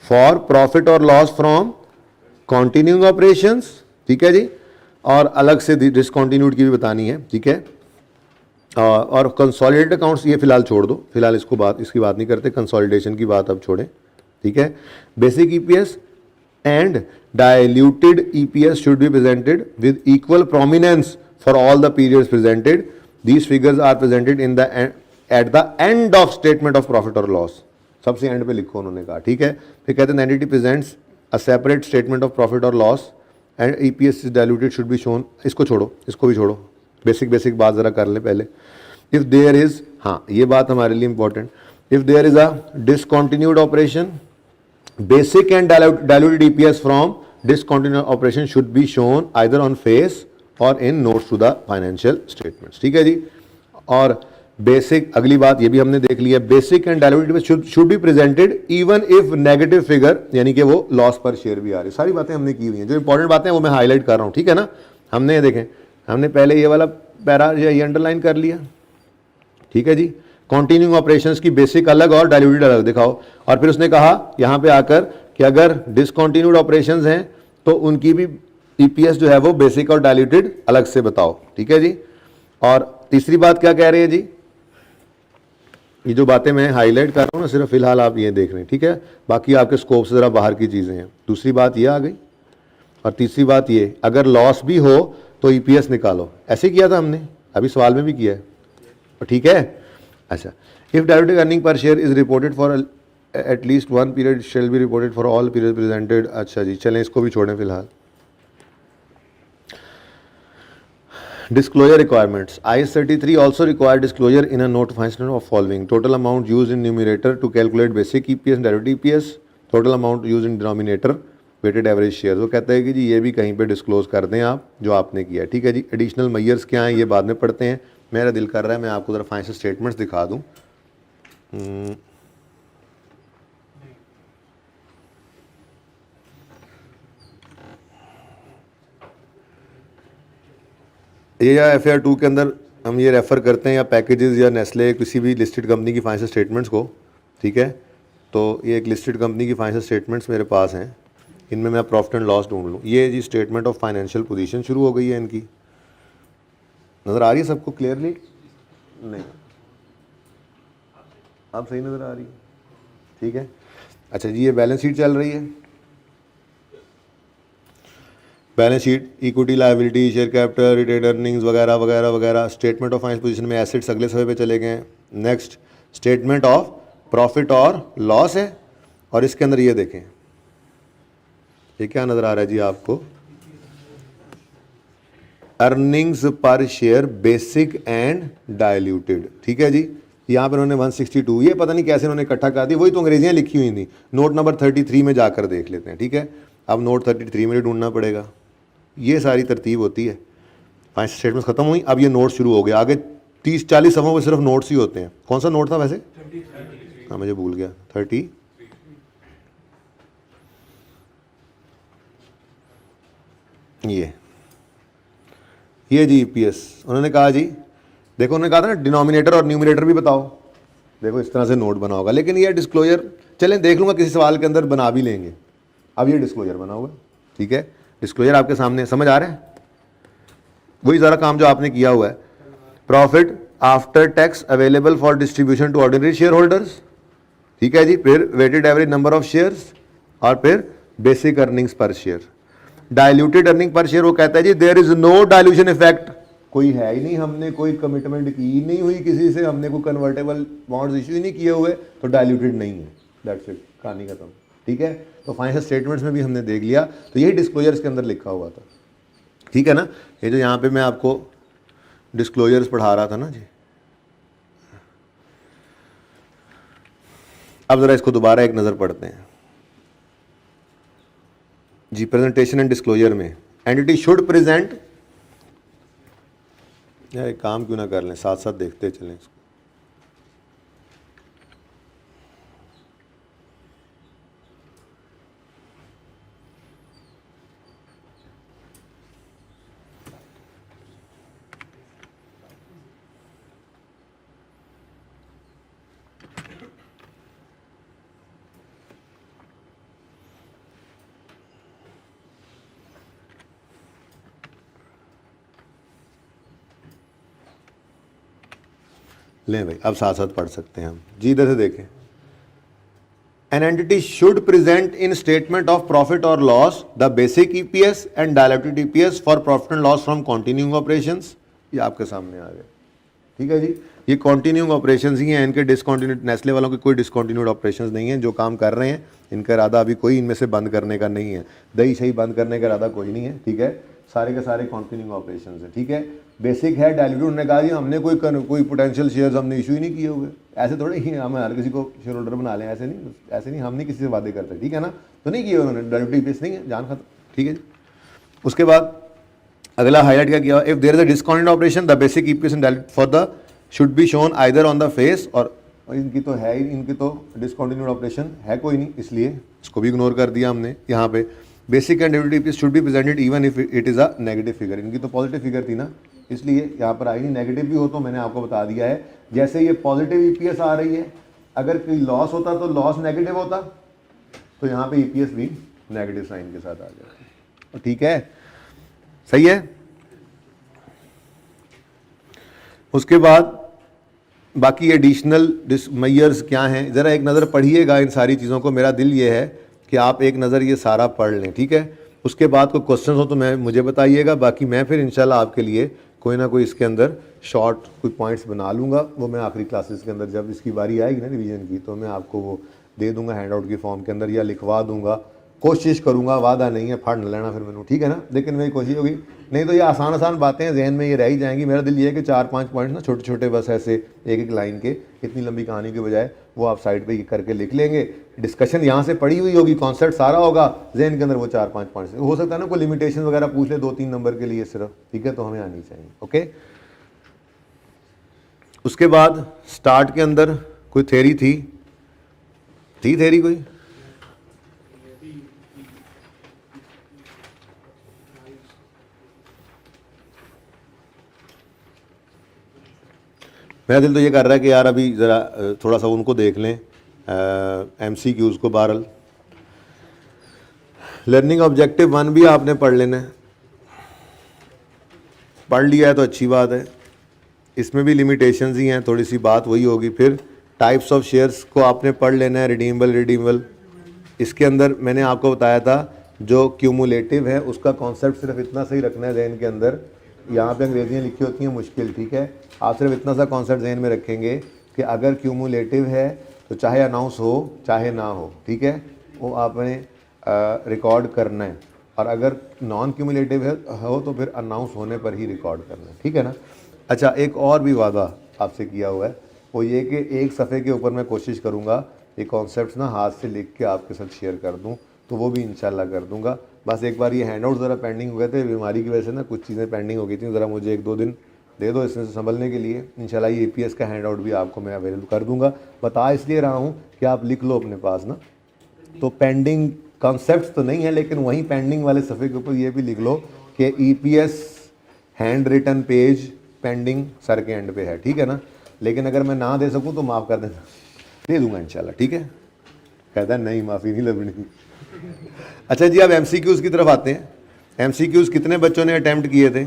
for profit और लॉस फ्रॉम कॉन्टिन्यूइंग ऑपरेशंस, ठीक है जी। और अलग से डिसकॉन्टिन्यूड की भी बतानी है, ठीक है। और कंसोलिडेटेड अकाउंट्स ये फिलहाल छोड़ दो, फिलहाल इसकी बात नहीं करते, कंसोलिडेशन की बात अब छोड़ें, ठीक है। Basic EPS and diluted EPS should be presented with equal prominence for all the periods presented. These figures are presented in the at the end of statement of profit और लॉस। सबसे end पे लिखो उन्होंने कहा, ठीक है। फिर कहते हैं entity presents a separate statement of profit और loss and EPS diluted should be shown. इसको छोड़ो, इसको भी छोड़ो, बेसिक बात जरा कर ले पहले। इफ देयर इज, हाँ ये बात हमारे लिए important, if there is a discontinued operation basic and diluted EPS from discontinued operation should be shown either on face और in notes to the financial statements. ठीक है जी। और बेसिक, अगली बात ये भी हमने देख लिया, basic and diluted should be presented even if negative figure, यानी कि वो लॉस पर शेयर भी आ रही है। सारी बातें हमने की हुई हैं, जो इंपॉर्टेंट बातें हैं वो मैं हाईलाइट कर रहा हूँ। ठीक है ना। हमने ये देखें, हमने पहले ये वाला पैरा ये अंडरलाइन कर लिया। ठीक है जी। कॉन्टिन्यूइंग ऑपरेशंस की बेसिक अलग और डायल्यूटेड अलग दिखाओ। और फिर उसने कहा यहां पे आकर कि अगर डिसकंटिन्यूड ऑपरेशंस हैं तो उनकी भी ईपीएस जो है वो बेसिक और डायल्यूटेड अलग से बताओ। ठीक है जी। और तीसरी बात क्या कह रहे हैं जी, ये जो बातें मैं हाईलाइट कर रहा हूं ना, सिर्फ फिलहाल आप ये देख रहे हैं। ठीक है, बाकी आपके स्कोप से जरा बाहर की चीजें हैं। दूसरी बात ये आ गई। और तीसरी बात ये, अगर लॉस भी हो तो ईपीएस निकालो। ऐसे किया था हमने, अभी सवाल में भी किया है। ठीक है। अच्छा, if diluted earning per share is reported for at least one period shall be reported for all period presented. अच्छा जी, चलें इसको भी छोड़ें फिलहाल। Disclosure requirements. IAS 33 also require disclosure in a note function of following: total amount used in numerator to calculate basic EPS and diluted EPS, total amount used in denominator weighted average shares। वो कहता है कि जी ये भी कहीं पे disclose कर दें आप जो आपने किया। ठीक है जी। एडिशनल मेजर्स क्या हैं ये बाद में पढ़ते हैं। मेरा दिल कर रहा है मैं आपको ज़रा फाइनेंशियल स्टेटमेंट्स दिखा दूँ। ये या FAR 2 के अंदर हम ये रेफ़र करते हैं, या पैकेजेस या नेस्ले किसी भी लिस्टेड कंपनी की फाइनेंशियल स्टेटमेंट्स को। ठीक है, तो ये एक लिस्टेड कंपनी की फाइनेंशियल स्टेटमेंट्स मेरे पास हैं, इनमें मैं प्रॉफिट एंड लॉस ढूंढ लूँ। ये जी स्टेटमेंट ऑफ फाइनेंशियल पोजीशन शुरू हो गई है इनकी, नज़र आ रही है सबको क्लियरली? नहीं, अब सही नज़र आ रही है? ठीक है। अच्छा जी, ये बैलेंस शीट चल रही है। Balance sheet, equity, liability, share capital, retained earnings वगैरह वगैरह वगैरह। स्टेटमेंट ऑफ फाइनेंस पोजीशन में एसेट्स अगले सफ़े पे चले गए। नेक्स्ट स्टेटमेंट ऑफ प्रॉफिट और लॉस है, और इसके अंदर ये देखें, ये क्या नज़र आ रहा है जी आपको? Earnings per share basic and diluted. ठीक है जी। यहाँ पर उन्होंने 162, ये पता नहीं कैसे उन्होंने इकट्ठा कर दी, वही तो अंग्रेजियाँ लिखी हुई थी। नोट नंबर 33 में जाकर देख लेते हैं। ठीक है, अब नोट 33 में ढूंढना पड़ेगा। ये सारी तरतीब होती है। फाइनेंशियल स्टेटमेंट्स खत्म हुई, अब ये नोट शुरू हो गया। आगे 30-40 सफ़ों में सिर्फ नोट्स ही होते हैं। कौन सा नोट था वैसे? हाँ मुझे भूल गया। 30 ये जी ईपीएस उन्होंने कहा जी, देखो उन्होंने कहा था ना डिनोमिनेटर और न्यूमिनेटर भी बताओ। देखो इस तरह से नोट बना होगा, लेकिन ये डिस्क्लोजर चलें देख लूँगा, किसी सवाल के अंदर बना भी लेंगे। अब ये डिस्क्लोजर बना हुआ है। ठीक है, डिस्क्लोजर आपके सामने समझ आ रहा है? वही सारा काम जो आपने किया हुआ है। Profit after tax available for distribution to ordinary share holders. ठीक है जी। फिर weighted average number of shares, और फिर basic earnings per share. Diluted earning per share वो कहता है जी there is no dilution effect, कोई है ही नहीं, हमने कोई कमिटमेंट की नहीं हुई किसी से, हमने कोई कन्वर्टेबल बॉन्ड्स इश्यू ही नहीं किए हुए, तो डायल्यूटेड नहीं है। दैट्स इट, कहानी खत्म। ठीक है, तो फाइनेंशियल स्टेटमेंट्स में भी हमने देख लिया, तो यही डिस्क्लोजर्स के अंदर लिखा हुआ था। ठीक है ना। ये जो यहाँ पे मैं आपको डिस्क्लोजर्स पढ़ा रहा था ना जी, अब ज़रा इसको दोबारा एक नज़र पढ़ते हैं जी। प्रेजेंटेशन एंड डिस्क्लोजर में एंटिटी शुड प्रेजेंट, यार एक काम क्यों ना कर लें, साथ साथ देखते चलें इसको। लें भाई, अब साथ साथ पढ़ सकते हैं हम जी। इधर से देखें, an entity should present in statement of profit और loss the basic EPS and diluted EPS for profit and loss from continuing operations. ये आपके सामने आ गए। ठीक है जी, ये कॉन्टिन्यूइंग ऑपरेशंस ही हैं, इनके डिसकॉन्टिन्यूड, नेस्ले वालों के कोई डिसकॉन्टिन्यूड ऑपरेशंस नहीं है। जो काम कर रहे हैं इनका इरादा अभी कोई इनमें से बंद करने का नहीं है, दही सही बंद करने का इरादा कोई नहीं है। ठीक है, सारे के सारे कॉन्टिन्यूइंग ऑपरेशंस है। ठीक है, बेसिक है, डायल्यूटेड उन्होंने कहा जी हमने कोई पोटेंशियल शेयर्स हमने इशू ही नहीं किए हुए। ऐसे थोड़े ही हम हर किसी को शेयर होल्डर बना लें, ऐसे नहीं, हम नहीं किसी से वादे करते। ठीक है ना, तो नहीं किए उन्होंने, डायल्यूटेड ईपीएस नहीं है, जान खत्म। ठीक है जी। उसके बाद अगला हाईलाइट क्या किया, if there is a discounted operation the basic EPS and direct for the should be shown either on the face, और इनकी तो है ही, इनकी तो डिस्काउंटेड ऑपरेशन है कोई नहीं, इसलिए इसको भी इग्नोर कर दिया हमने। यहाँ पे basic and derivative EPS should be presented even if it is a negative figure, इनकी तो पॉजिटिव फिगर थी ना, इसलिए यहाँ पर आई नहीं। नेगेटिव भी हो तो मैंने आपको बता दिया है, जैसे ये पॉजिटिव ईपीएस आ रही है, अगर कोई लॉस होता तो लॉस नेगेटिव होता, तो यहाँ पे ईपीएस भी नेगेटिव साइन के साथ आ जाता। ठीक है, सही है। उसके बाद बाकी एडिशनल मेजर्स क्या हैं, ज़रा एक नज़र पढ़िएगा इन सारी चीज़ों को। मेरा दिल ये है कि आप एक नज़र ये सारा पढ़ लें, ठीक है। उसके बाद कोई क्वेश्चन हो तो मुझे बताइएगा, बाकी मैं फिर इंशाल्लाह आपके लिए कोई ना कोई इसके अंदर शॉर्ट कोई पॉइंट्स बना लूँगा, वो मैं आखिरी क्लासेस के अंदर जब इसकी बारी आएगी ना रिवीजन की, तो मैं आपको वो दे दूँगा हैंड आउट की फॉर्म के अंदर, या लिखवा दूँगा, कोशिश करूँगा, वादा नहीं है, फाड़ न लेना फिर मैंने, ठीक है ना। लेकिन मेरी कोशिश होगी, नहीं तो ये आसान आसान बातें हैं जहन में ये रह ही जाएंगी। मेरा दिल ये है कि 4-5 पॉइंट्स ना छोटे छोटे बस ऐसे एक एक लाइन के, इतनी लंबी कहानी के बजाय वो आप साइड पे करके लिख लेंगे। डिस्कशन यहाँ से पड़ी हुई होगी, कॉन्सेप्ट सारा होगा जहन के अंदर, वो 4-5 पॉइंट्स हो सकता है ना कोई लिमिटेशन वगैरह पूछ ले 2-3 नंबर के लिए सिर्फ, ठीक है, तो हमें आनी चाहिए। ओके, उसके बाद स्टार्ट के अंदर कोई थ्योरी थी थ्योरी कोई, मेरा दिल तो ये कर रहा है कि यार अभी ज़रा थोड़ा सा उनको देख लें, MCQs को। बहरहाल लर्निंग ऑब्जेक्टिव 1 भी आपने पढ़ लेना है, पढ़ लिया है तो अच्छी बात है। इसमें भी लिमिटेशंस ही हैं, थोड़ी सी बात वही होगी। फिर टाइप्स ऑफ शेयर्स को आपने पढ़ लेना है, रिडीमेबल। इसके अंदर मैंने आपको बताया था जो क्यूमुलेटिव है उसका कॉन्सेप्ट सिर्फ इतना सही रखना है जहन के अंदर, यहाँ पे अंग्रेजियाँ लिखी होती हैं मुश्किल, ठीक है। आप सिर्फ इतना सा कॉन्सेप्ट जहन में रखेंगे कि अगर क्यूमुलेटिव है तो चाहे अनाउंस हो चाहे ना हो, ठीक है, वो आपने रिकॉर्ड करना है, और अगर नॉन क्यूमुलेटिव हो तो फिर अनाउंस होने पर ही रिकॉर्ड करना है, ठीक है ना। अच्छा, एक और भी वादा आपसे किया हुआ है, वो ये कि एक सफ़े के ऊपर मैं कोशिश करूँगा ये कॉन्सेप्ट्स ना हाथ से लिख के आपके साथ शेयर कर दूँ, तो वो भी इंशाल्लाह कर दूँगा। बस एक बार ये हैंड आउट ज़रा पेंडिंग हो गए थे, बीमारी की वजह से ना कुछ चीज़ें पेंडिंग हो गई थी, ज़रा मुझे 1-2 दिन दे दो इसमें से संभलने के लिए। इंशाल्लाह ये EPS का हैंड आउट भी आपको मैं अवेलेबल कर दूँगा। बता इसलिए रहा हूँ कि आप लिख लो अपने पास ना, तो पेंडिंग कॉन्सेप्ट्स तो नहीं है, लेकिन वहीं पेंडिंग वाले सफ़े के ऊपर ये भी लिख लो कि EPS hand written page pending sir के एंड पे है, ठीक है ना। लेकिन अगर मैं ना दे सकूँ तो माफ़ कर देना, दे दूँगा इंशाल्लाह, ठीक है। कहता है नहीं, माफ़ी नहीं लगनी। अच्छा जी, अब MCQs की तरफ आते हैं। MCQs कितने बच्चों ने अटैम्प्ट किए थे?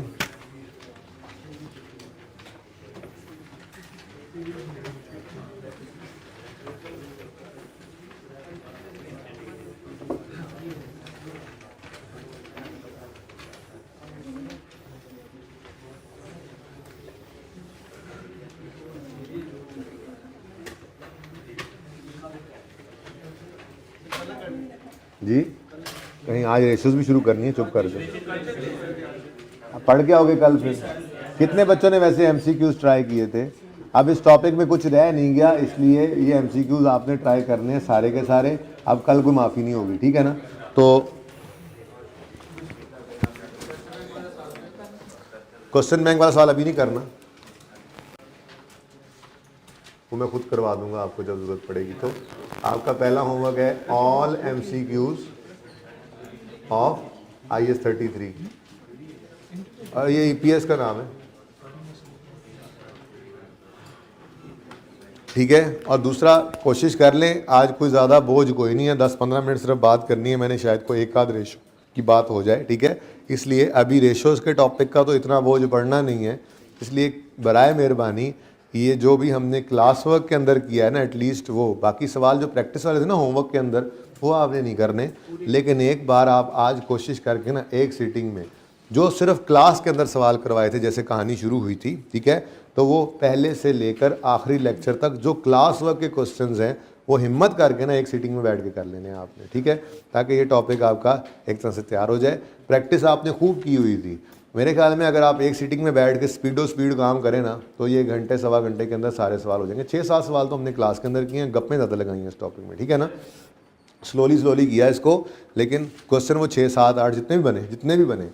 जी, कहीं आज रेशोज भी शुरू करनी है, चुप कर दो, पढ़ के आओगे कल फिर। कितने बच्चों ने वैसे MCQs ट्राई किए थे? अब इस टॉपिक में कुछ रह नहीं गया, इसलिए ये MCQs आपने ट्राई करने हैं सारे के सारे। अब कल कोई माफ़ी नहीं होगी, ठीक है ना। तो क्वेश्चन बैंक वाला सवाल अभी नहीं करना, वो मैं खुद करवा दूंगा आपको जब ज़रूरत पड़ेगी। तो आपका पहला होमवर्क है ऑल MCQs ऑफ IS 33, और ये EPS का नाम है, ठीक है। और दूसरा, कोशिश कर लें आज कोई ज़्यादा बोझ कोई नहीं है, 10-15 मिनट सिर्फ बात करनी है मैंने, शायद कोई एक आध रेशो की बात हो जाए, ठीक है। इसलिए अभी रेशोज़ के टॉपिक का तो इतना बोझ पड़ना नहीं है, इसलिए बराए मेहरबानी ये जो भी हमने क्लास वर्क के अंदर किया है ना, एटलीस्ट वो बाकी सवाल जो प्रैक्टिस वाले थे ना होमवर्क के अंदर, वो आपने नहीं करने। लेकिन एक बार आप आज कोशिश करके ना एक सीटिंग में जो सिर्फ क्लास के अंदर सवाल करवाए थे, जैसे कहानी शुरू हुई थी, ठीक है, तो वो पहले से लेकर आखिरी लेक्चर तक जो क्लास वर्क के क्वेश्चंस हैं वो हिम्मत करके ना एक सीटिंग में बैठ के कर लेने हैं आपने, ठीक है, ताकि ये टॉपिक आपका एक तरह से तैयार हो जाए। प्रैक्टिस आपने खूब की हुई थी, मेरे ख्याल में अगर आप एक सीटिंग में बैठ के स्पीड काम करें ना, तो ये घंटे सवा घंटे के अंदर सारे सवाल हो जाएंगे। 6-7 सवाल तो हमने क्लास के अंदर किए हैं, गप्पें ज़्यादा लगाई हैं इस टॉपिक में, ठीक है ना। स्लोली किया इसको, लेकिन क्वेश्चन वो 6, 7, 8 जितने भी बने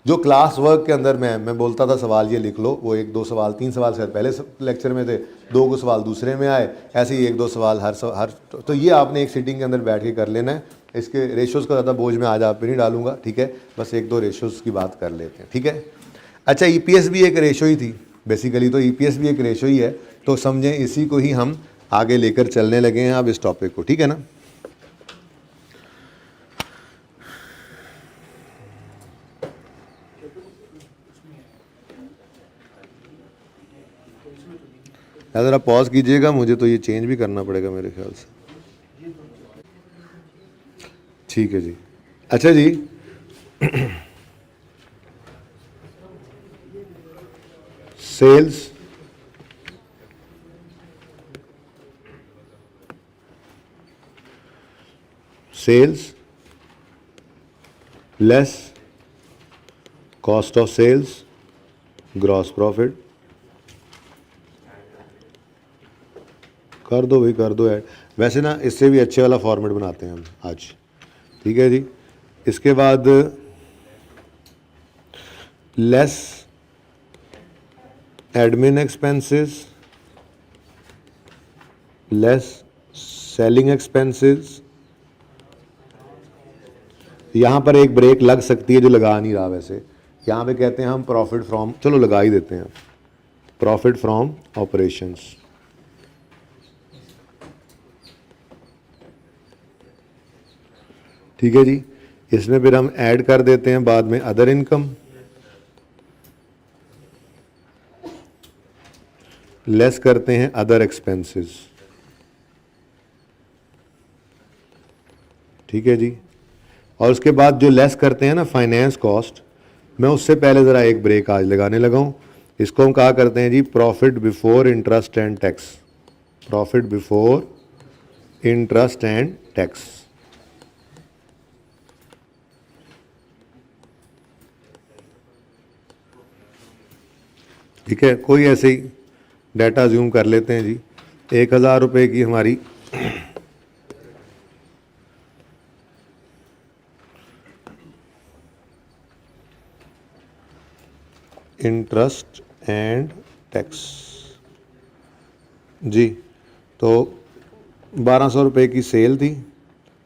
जो क्लास वर्क के अंदर मैं बोलता था सवाल ये लिख लो, वो 1-2 सवाल 3 सवाल शायद पहले लेक्चर में थे, 2 को सवाल दूसरे में आए, ऐसे ही 1-2 सवाल हर तो ये आपने एक सीटिंग के अंदर बैठ के कर लेना है। इसके रेशोज़ का ज़्यादा बोझ मैं आज आप पे नहीं डालूंगा, ठीक है, बस 1-2 रेशोज़ की बात कर लेते हैं, ठीक है। अच्छा, ईपीएस भी एक रेशो ही थी बेसिकली, तो ईपीएस भी एक रेशो ही है, तो समझें इसी को ही हम आगे लेकर चलने लगे हैं अब इस टॉपिक को, ठीक है ना। ज़रा पॉज कीजिएगा, मुझे तो ये चेंज भी करना पड़ेगा मेरे ख्याल से, ठीक है जी। अच्छा जी, sales less cost of sales gross profit, कर दो भाई, कर दो ऐड। वैसे ना इससे भी अच्छे वाला फॉर्मेट बनाते हैं हम आज, ठीक है जी। इसके बाद less admin expenses less selling expenses. यहाँ पर एक ब्रेक लग सकती है जो लगा नहीं रहा वैसे, यहाँ पे कहते हैं हम प्रॉफिट फ्रॉम, चलो लगा ही देते हैं, प्रॉफिट फ्रॉम ऑपरेशंस, ठीक है जी। इसमें फिर हम ऐड कर देते हैं बाद में अदर इनकम, लेस करते हैं अदर एक्सपेंसेस, ठीक है जी। और उसके बाद जो लेस करते हैं ना फाइनेंस कॉस्ट, मैं उससे पहले ज़रा एक ब्रेक आज लगाने लगा हूँ। इसको हम कहा करते हैं जी profit before interest and tax, profit before interest and tax, ठीक है। कोई ऐसे ही डाटा ज्यूम कर लेते हैं जी, 1000 रुपये की हमारी इंटरेस्ट एंड टैक्स जी, तो 1200 रुपये की सेल थी,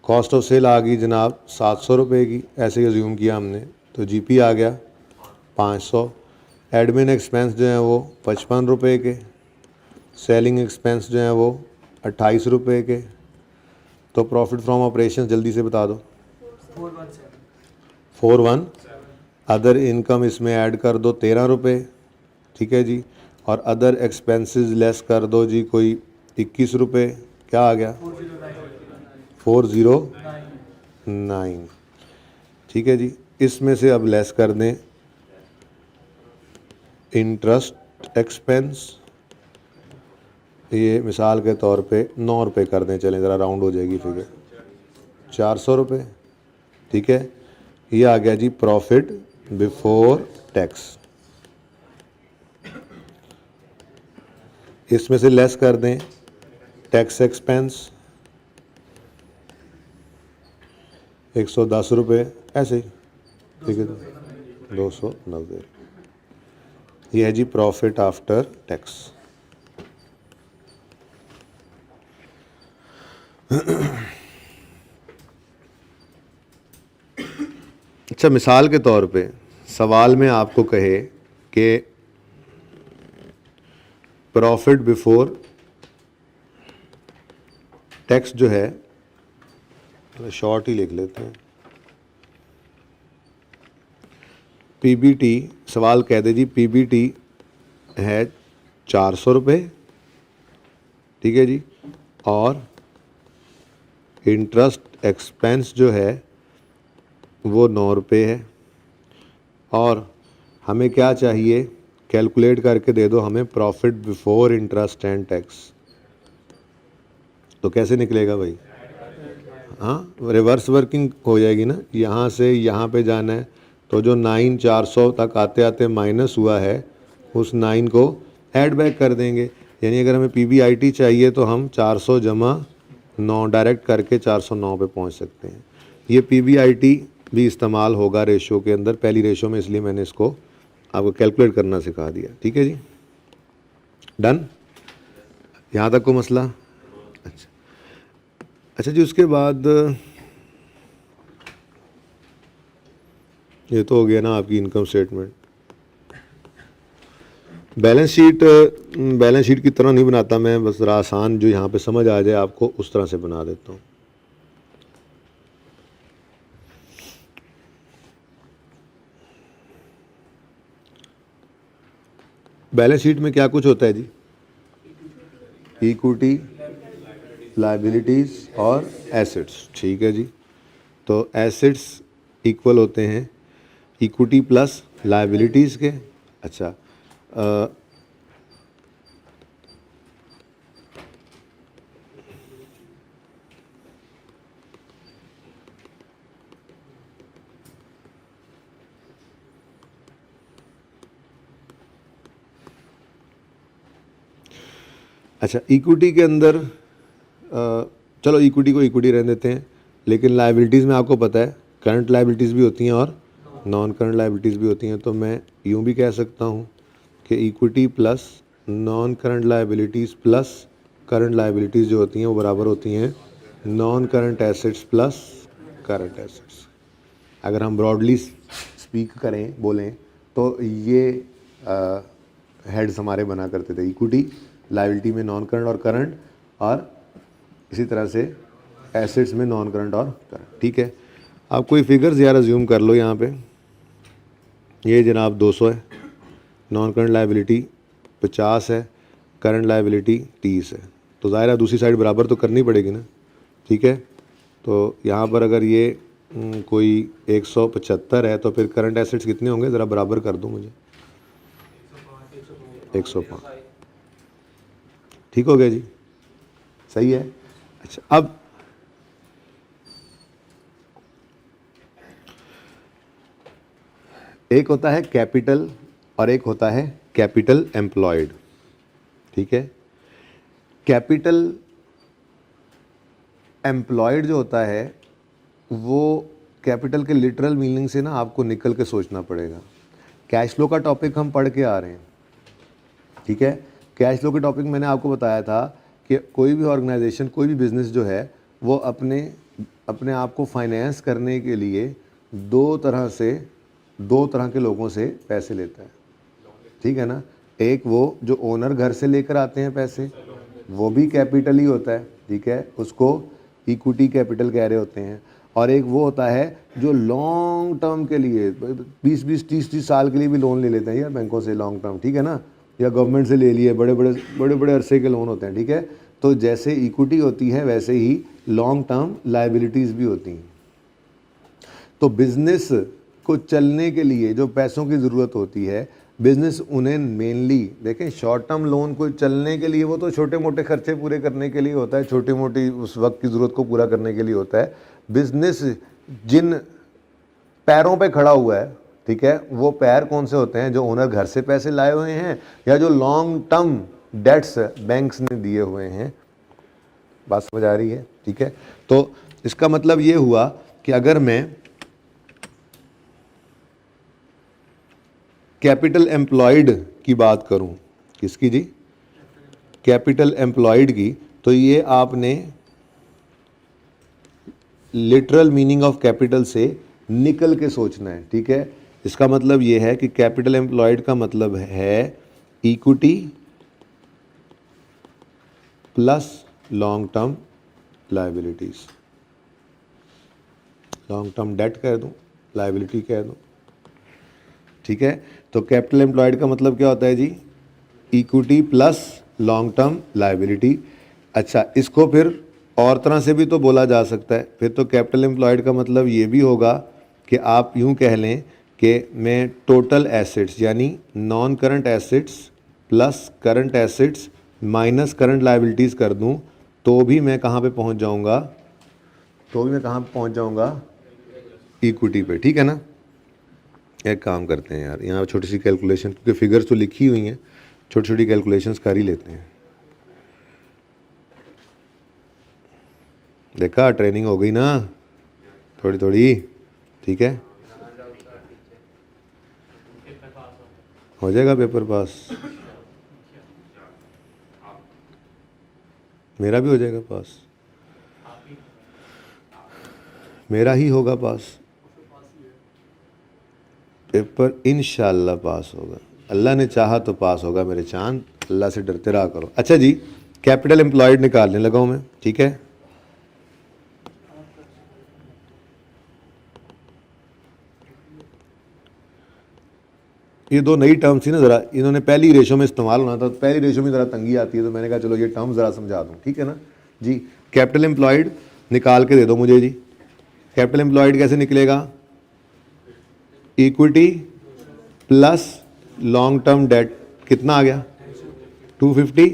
कॉस्ट ऑफ सेल आ गई जनाब 700 रुपये की, ऐसे ही अज्यूम किया हमने, तो जीपी आ गया 500, एडमिन एक्सपेंस जो हैं वो 55 रुपये के, सेलिंग एक्सपेंस जो हैं वो 28 रुपये के, तो प्रॉफिट फ्रॉम ऑपरेशन जल्दी से बता दो 41, अदर इनकम इसमें ऐड कर दो 13 रुपये, ठीक है जी, और अदर एक्सपेंसेस लेस कर दो जी कोई 21 रुपये, क्या आ गया 409, ठीक है जी। इसमें से अब लेस कर दें इंटरेस्ट एक्सपेंस, ये मिसाल के तौर पे 9 रुपये कर दें, चलें ज़रा राउंड हो जाएगी फिगर, 400 रुपये, ठीक है। ये आ गया जी प्रॉफिट बिफोर टैक्स। इसमें से लेस कर दें टैक्स एक्सपेंस 110 रुपये, ऐसे ही, ठीक है, 290, ये है जी प्रॉफिट आफ्टर टैक्स। अच्छा, मिसाल के तौर पे सवाल में आपको कहे कि प्रॉफिट बिफोर टैक्स जो है, तो शॉर्ट ही लिख लेते हैं, पीबीटी, सवाल कह दे जी पीबीटी है 400 रुपये, ठीक है जी, और इंटरेस्ट एक्सपेंस जो है वो 9 रुपये है, और हमें क्या चाहिए, कैलकुलेट करके दे दो हमें profit before interest and tax, तो कैसे निकलेगा भाई, हाँ रिवर्स वर्किंग हो जाएगी ना, यहाँ से यहाँ पे जाना है, तो जो 9400 तक आते आते माइनस हुआ है उस 9 को ऐड बैक कर देंगे, यानी अगर हमें पीबीआईटी चाहिए तो हम 400 जमा 9 डायरेक्ट करके 409 पे पहुँच सकते हैं। ये पीबीआईटी भी इस्तेमाल होगा रेशो के अंदर, पहली रेशो में, इसलिए मैंने इसको आपको कैलकुलेट करना सिखा दिया। ठीक है जी, डन, यहाँ तक को मसला। अच्छा अच्छा जी, उसके बाद ये तो हो गया ना आपकी इनकम स्टेटमेंट। बैलेंस शीट की तरह नहीं बनाता मैं, बस ज़रा आसान जो यहाँ पे समझ आ जाए आपको उस तरह से बना देता हूँ। बैलेंस शीट में क्या कुछ होता है जी? इक्विटी, लायबिलिटीज़ और एसेट्स। ठीक है जी, तो एसेट्स इक्वल होते हैं इक्विटी प्लस लायबिलिटीज़ के। अच्छा, अच्छा इक्विटी के अंदर चलो इक्विटी को इक्विटी रहने देते हैं, लेकिन लायबिलिटीज़ में आपको पता है करंट लायबिलिटीज़ भी होती हैं और नॉन करंट लायबिलिटीज़ भी होती हैं। तो मैं यूँ भी कह सकता हूँ कि equity plus non current liabilities plus current liabilities जो होती हैं वो बराबर होती हैं non current assets plus current assets. अगर हम ब्रॉडली स्पीक करें, बोलें, तो ये हेड्स हमारे बना करते थे, इक्विटी, लायबिलिटी में नॉन करंट और करंट, और इसी तरह से एसेट्स में नॉन करंट और करंट। ठीक है, आप कोई फिगर्स यार अज्यूम कर लो यहाँ पे। ये जनाब 200 है, नॉन करंट लायबिलिटी 50 है, करंट लायबिलिटी 30 है, तो ज़ाहिर है दूसरी साइड बराबर तो करनी पड़ेगी ना। ठीक है, तो यहाँ पर अगर ये कोई 175 है तो फिर करंट एसेट्स कितने होंगे, ज़रा बराबर कर दो मुझे। 105। ठीक हो गया जी, सही है। अच्छा, अब एक होता है कैपिटल और एक होता है कैपिटल एम्प्लॉयड। ठीक है, कैपिटल एम्प्लॉयड जो होता है वो कैपिटल के लिटरल मीनिंग से ना आपको निकल के सोचना पड़ेगा। कैश फ्लो का टॉपिक हम पढ़ के आ रहे हैं। ठीक है, कैश फ्लो के टॉपिक मैंने आपको बताया था कि कोई भी ऑर्गेनाइजेशन, कोई भी बिजनेस जो है वो अपने आप को फाइनेंस करने के लिए दो तरह के लोगों से पैसे लेता है। ठीक है ना, एक वो जो ओनर घर से लेकर आते हैं पैसे, वो भी कैपिटल ही होता है। ठीक है, उसको इक्विटी कैपिटल कह रहे होते हैं। और एक वो होता है जो लॉन्ग टर्म के लिए 20-20, 30-30 साल के लिए भी लोन ले लेते हैं यार बैंकों से, लॉन्ग टर्म। ठीक है ना, या गवर्नमेंट से ले लिए, बड़े बड़े अरसे के लोन होते हैं। ठीक है, तो जैसे इक्विटी होती है वैसे ही लॉन्ग टर्म लायबिलिटीज़ भी होती हैं। तो बिज़नेस को चलने के लिए जो पैसों की ज़रूरत होती है, बिज़नेस उन्हें मेनली, देखें, शॉर्ट टर्म लोन को चलने के लिए वो तो छोटे मोटे खर्चे पूरे करने के लिए होता है, छोटी मोटी उस वक्त की ज़रूरत को पूरा करने के लिए होता है। बिज़नेस जिन पैरों पे खड़ा हुआ है, ठीक है, वो पैर कौन से होते हैं? जो ओनर घर से पैसे लाए हुए हैं या जो लॉन्ग टर्म डेट्स बैंक्स ने दिए हुए हैं। बात समझ आ रही है? ठीक है, तो इसका मतलब ये हुआ कि अगर मैं कैपिटल एम्प्लॉयड की बात करूं, किसकी जी? कैपिटल एम्प्लॉयड की, तो ये आपने लिटरल मीनिंग ऑफ कैपिटल से निकल के सोचना है। ठीक है, इसका मतलब ये है कि कैपिटल एम्प्लॉयड का मतलब है equity plus long term liabilities. Long term debt कह दूं, लायबिलिटी कह दूं। ठीक है, तो कैपिटल एम्प्लॉयड का मतलब क्या होता है जी? Equity plus long term liability. अच्छा, इसको फिर और तरह से भी तो बोला जा सकता है। फिर तो कैपिटल एम्प्लॉयड का मतलब ये भी होगा कि आप यूं कह लें कि मैं टोटल एसेट्स यानी non current assets plus current assets minus current liabilities कर दूं, तो भी मैं कहाँ पे पहुँच जाऊँगा? इक्विटी पे। ठीक है ना, एक काम करते हैं यार, यहाँ छोटी सी कैलकुलेशन, क्योंकि फिगर्स तो लिखी हुई हैं, छोटी छोटी कैलकुलेशंस कर ही लेते हैं। देखा, ट्रेनिंग हो गई ना थोड़ी थोड़ी। ठीक है, हो जाएगा पेपर पास, मेरा भी हो जाएगा पास, मेरा ही होगा पास, पेपर इंशाल्लाह पास होगा, अल्लाह ने चाहा तो पास होगा मेरे चांद, अल्लाह से डरते रहा करो। अच्छा जी, कैपिटल एम्प्लॉयड निकालने लगा हूँ मैं, ठीक है। ये दो नई टर्म्स थी ना, ज़रा इन्होंने पहली रेशो में इस्तेमाल होना था, तो पहली रेशो में ज़रा तंगी आती है, तो मैंने कहा चलो ये टर्म ज़रा समझा दूँ, ठीक है ना जी। कैपिटल एम्प्लॉयड निकाल के दे दो मुझे जी। कैपिटल एम्प्लॉयड कैसे निकलेगा? Equity plus long term debt, कितना आ गया? 250।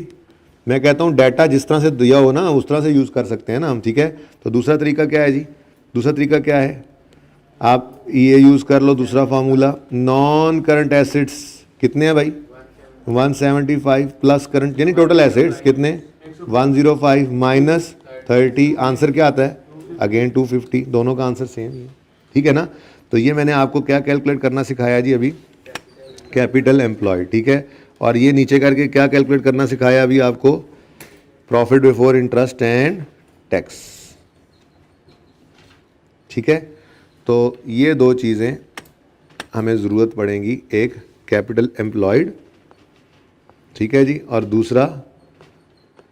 मैं कहता हूँ डाटा जिस तरह से दिया हो ना उस तरह से यूज़ कर सकते हैं ना हम, ठीक है। तो दूसरा तरीका क्या है जी? दूसरा तरीका क्या है? आप ये यूज़ कर लो दूसरा फार्मूला, नॉन करंट एसेट्स कितने हैं भाई? 175 प्लस करंट, यानी टोटल एसेट्स कितने? 105 माइनस 30, आंसर क्या आता है? अगेन 250, दोनों का आंसर सेम ही है, ठीक है ना। तो ये मैंने आपको क्या कैलकुलेट करना सिखाया जी अभी? कैपिटल एम्प्लॉयड, ठीक है। और ये नीचे करके क्या कैलकुलेट करना सिखाया अभी आपको? Profit before interest and tax, ठीक है। तो ये दो चीज़ें हमें ज़रूरत पड़ेंगी, एक कैपिटल एम्प्लॉयड, ठीक है जी, और दूसरा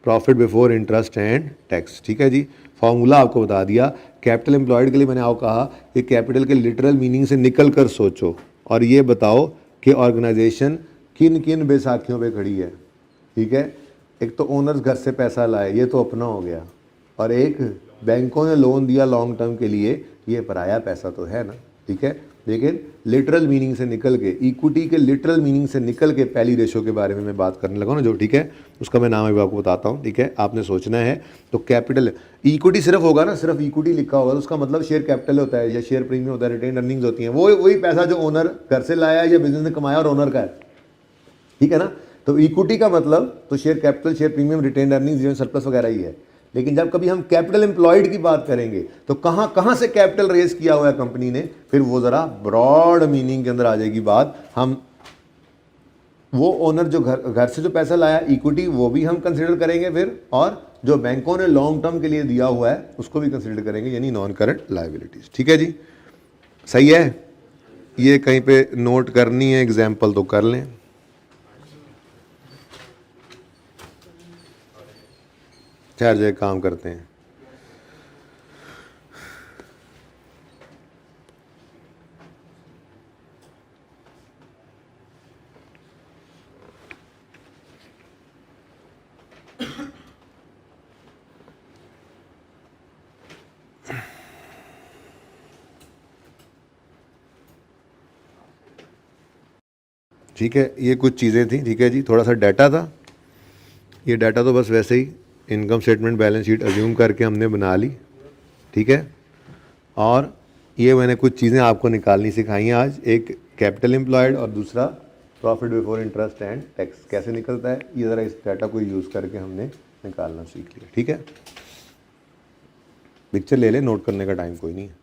profit before interest and tax, ठीक है जी। फॉर्मूला आपको बता दिया। कैपिटल एम्प्लॉयड के लिए मैंने आपको कहा कि कैपिटल के लिटरल मीनिंग से निकल कर सोचो और ये बताओ कि ऑर्गेनाइजेशन किन किन बैसाखियों पे खड़ी है, ठीक है। एक तो ओनर्स घर से पैसा लाए, ये तो अपना हो गया, और एक बैंकों ने लोन दिया लॉन्ग टर्म के लिए, ये पराया पैसा तो है ना, ठीक है। लेकिन लिटरल मीनिंग से निकल के, इक्विटी के लिटरल मीनिंग से निकल के पहली रेशो के बारे में मैं बात करने लगा ना जो, ठीक है, उसका मैं नाम अभी आपको बताता हूँ, ठीक है। आपने सोचना है तो कैपिटल इक्विटी सिर्फ होगा ना, सिर्फ इक्विटी लिखा होगा तो उसका मतलब शेयर कैपिटल होता है या शेयर प्रीमियम होता है, रिटेन अर्निंग्स होती हैं, वो वही पैसा जो ओनर घर से लाया या बिजनेस ने कमाया और ओनर का है, ठीक है ना। तो इक्विटी का मतलब तो share capital, share premium, retain earnings, surplus वगैरह ही है। लेकिन जब कभी हम कैपिटल एम्प्लॉयड की बात करेंगे तो कहां कहां से कैपिटल रेज किया हुआ है कंपनी ने, फिर वो जरा ब्रॉड मीनिंग के अंदर आ जाएगी बात। हम वो ओनर जो घर से जो पैसा लाया इक्विटी, वो भी हम कंसिडर करेंगे फिर, और जो बैंकों ने लॉन्ग टर्म के लिए दिया हुआ है उसको भी कंसिडर करेंगे, यानी नॉन करंट लायबिलिटीज, ठीक है जी। सही है, ये कहीं पे नोट करनी है एग्जाम्पल तो कर लें। चार जगह काम करते हैं। ठीक है, ये कुछ चीज़ें थी, ठीक है जी। थोड़ा सा डाटा था, ये डाटा तो बस वैसे ही income statement balance sheet assume करके हमने बना ली, ठीक है। और ये मैंने कुछ चीज़ें आपको निकालनी सिखाई हैं आज, एक कैपिटल एम्प्लॉयड और दूसरा profit before interest and tax कैसे निकलता है, ये ज़रा इस डाटा को यूज़ करके हमने निकालना सीख लिया, ठीक है। पिक्चर ले ले, नोट करने का टाइम कोई नहीं है,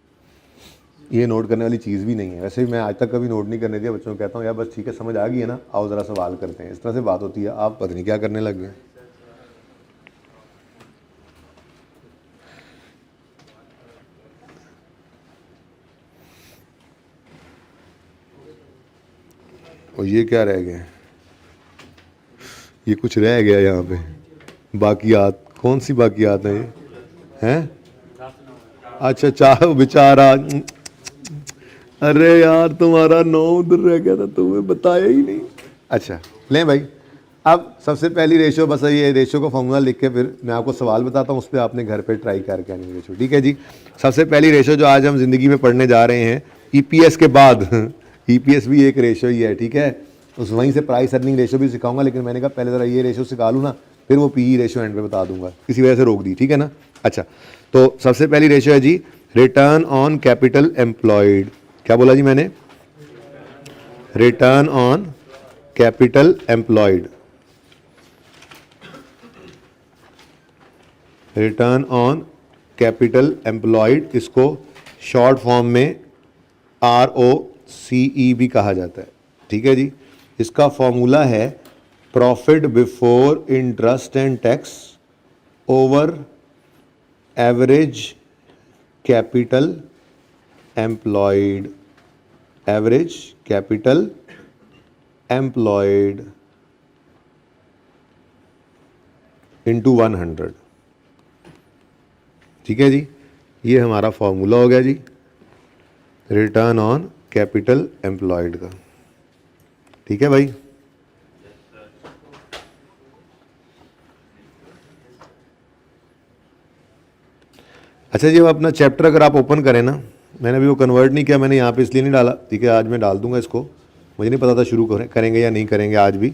ये नोट करने वाली चीज़ भी नहीं है। वैसे भी मैं आज तक कभी नोट नहीं करने दिया बच्चों को, कहता हूँ यार बस ठीक है समझ आ गई है ना, आओ ज़रा सवाल करते हैं, इस तरह से बात होती है। आप पता नहीं क्या करने लग गए। और ये क्या रह गया? ये कुछ रह गया यहाँ पे, बाकियात। कौन सी बाकियात है ये? हैं? अच्छा, चाह बेचारा, अरे यार तुम्हारा 9 उधर रह गया था, तुम्हें बताया ही नहीं। अच्छा लें भाई, अब सबसे पहली रेशो, बस ये रेशो का फॉर्मूला लिख के फिर मैं आपको सवाल बताता हूँ, उस पर आपने घर पे ट्राई करके आनी रेशो, ठीक है जी। सबसे पहली रेशो जो आज हम ज़िंदगी में पढ़ने जा रहे हैं, ईपीएस के बाद ईपीएस भी एक रेशो ही है, ठीक है। उस वहीं से प्राइस अर्निंग रेशो भी सिखाऊंगा, लेकिन मैंने कहा पहले ज़रा ये रेशो सिखा लूँ ना, फिर वो पीई रेशो एंड पे बता दूंगा, किसी वजह से रोक दी, ठीक है ना। अच्छा, तो सबसे पहली रेशो है जी रिटर्न ऑन कैपिटल एम्प्लॉयड। क्या बोला जी मैंने? Return on capital employed, return on capital employed, इसको शॉर्ट फॉर्म में ROCE भी कहा जाता है, ठीक है जी। इसका फॉर्मूला है profit before interest and tax over average capital employed, average capital employed into 100, ठीक है जी। ये हमारा फॉर्मूला हो गया जी रिटर्न ऑन कैपिटल एम्प्लॉयड का, ठीक है भाई। अच्छा जी, अब अपना चैप्टर अगर आप ओपन करें ना, मैंने अभी वो कन्वर्ट नहीं किया, मैंने यहाँ पे इसलिए नहीं डाला, ठीक है। आज मैं डाल दूंगा इसको, मुझे नहीं पता था शुरू करेंगे या नहीं करेंगे आज भी।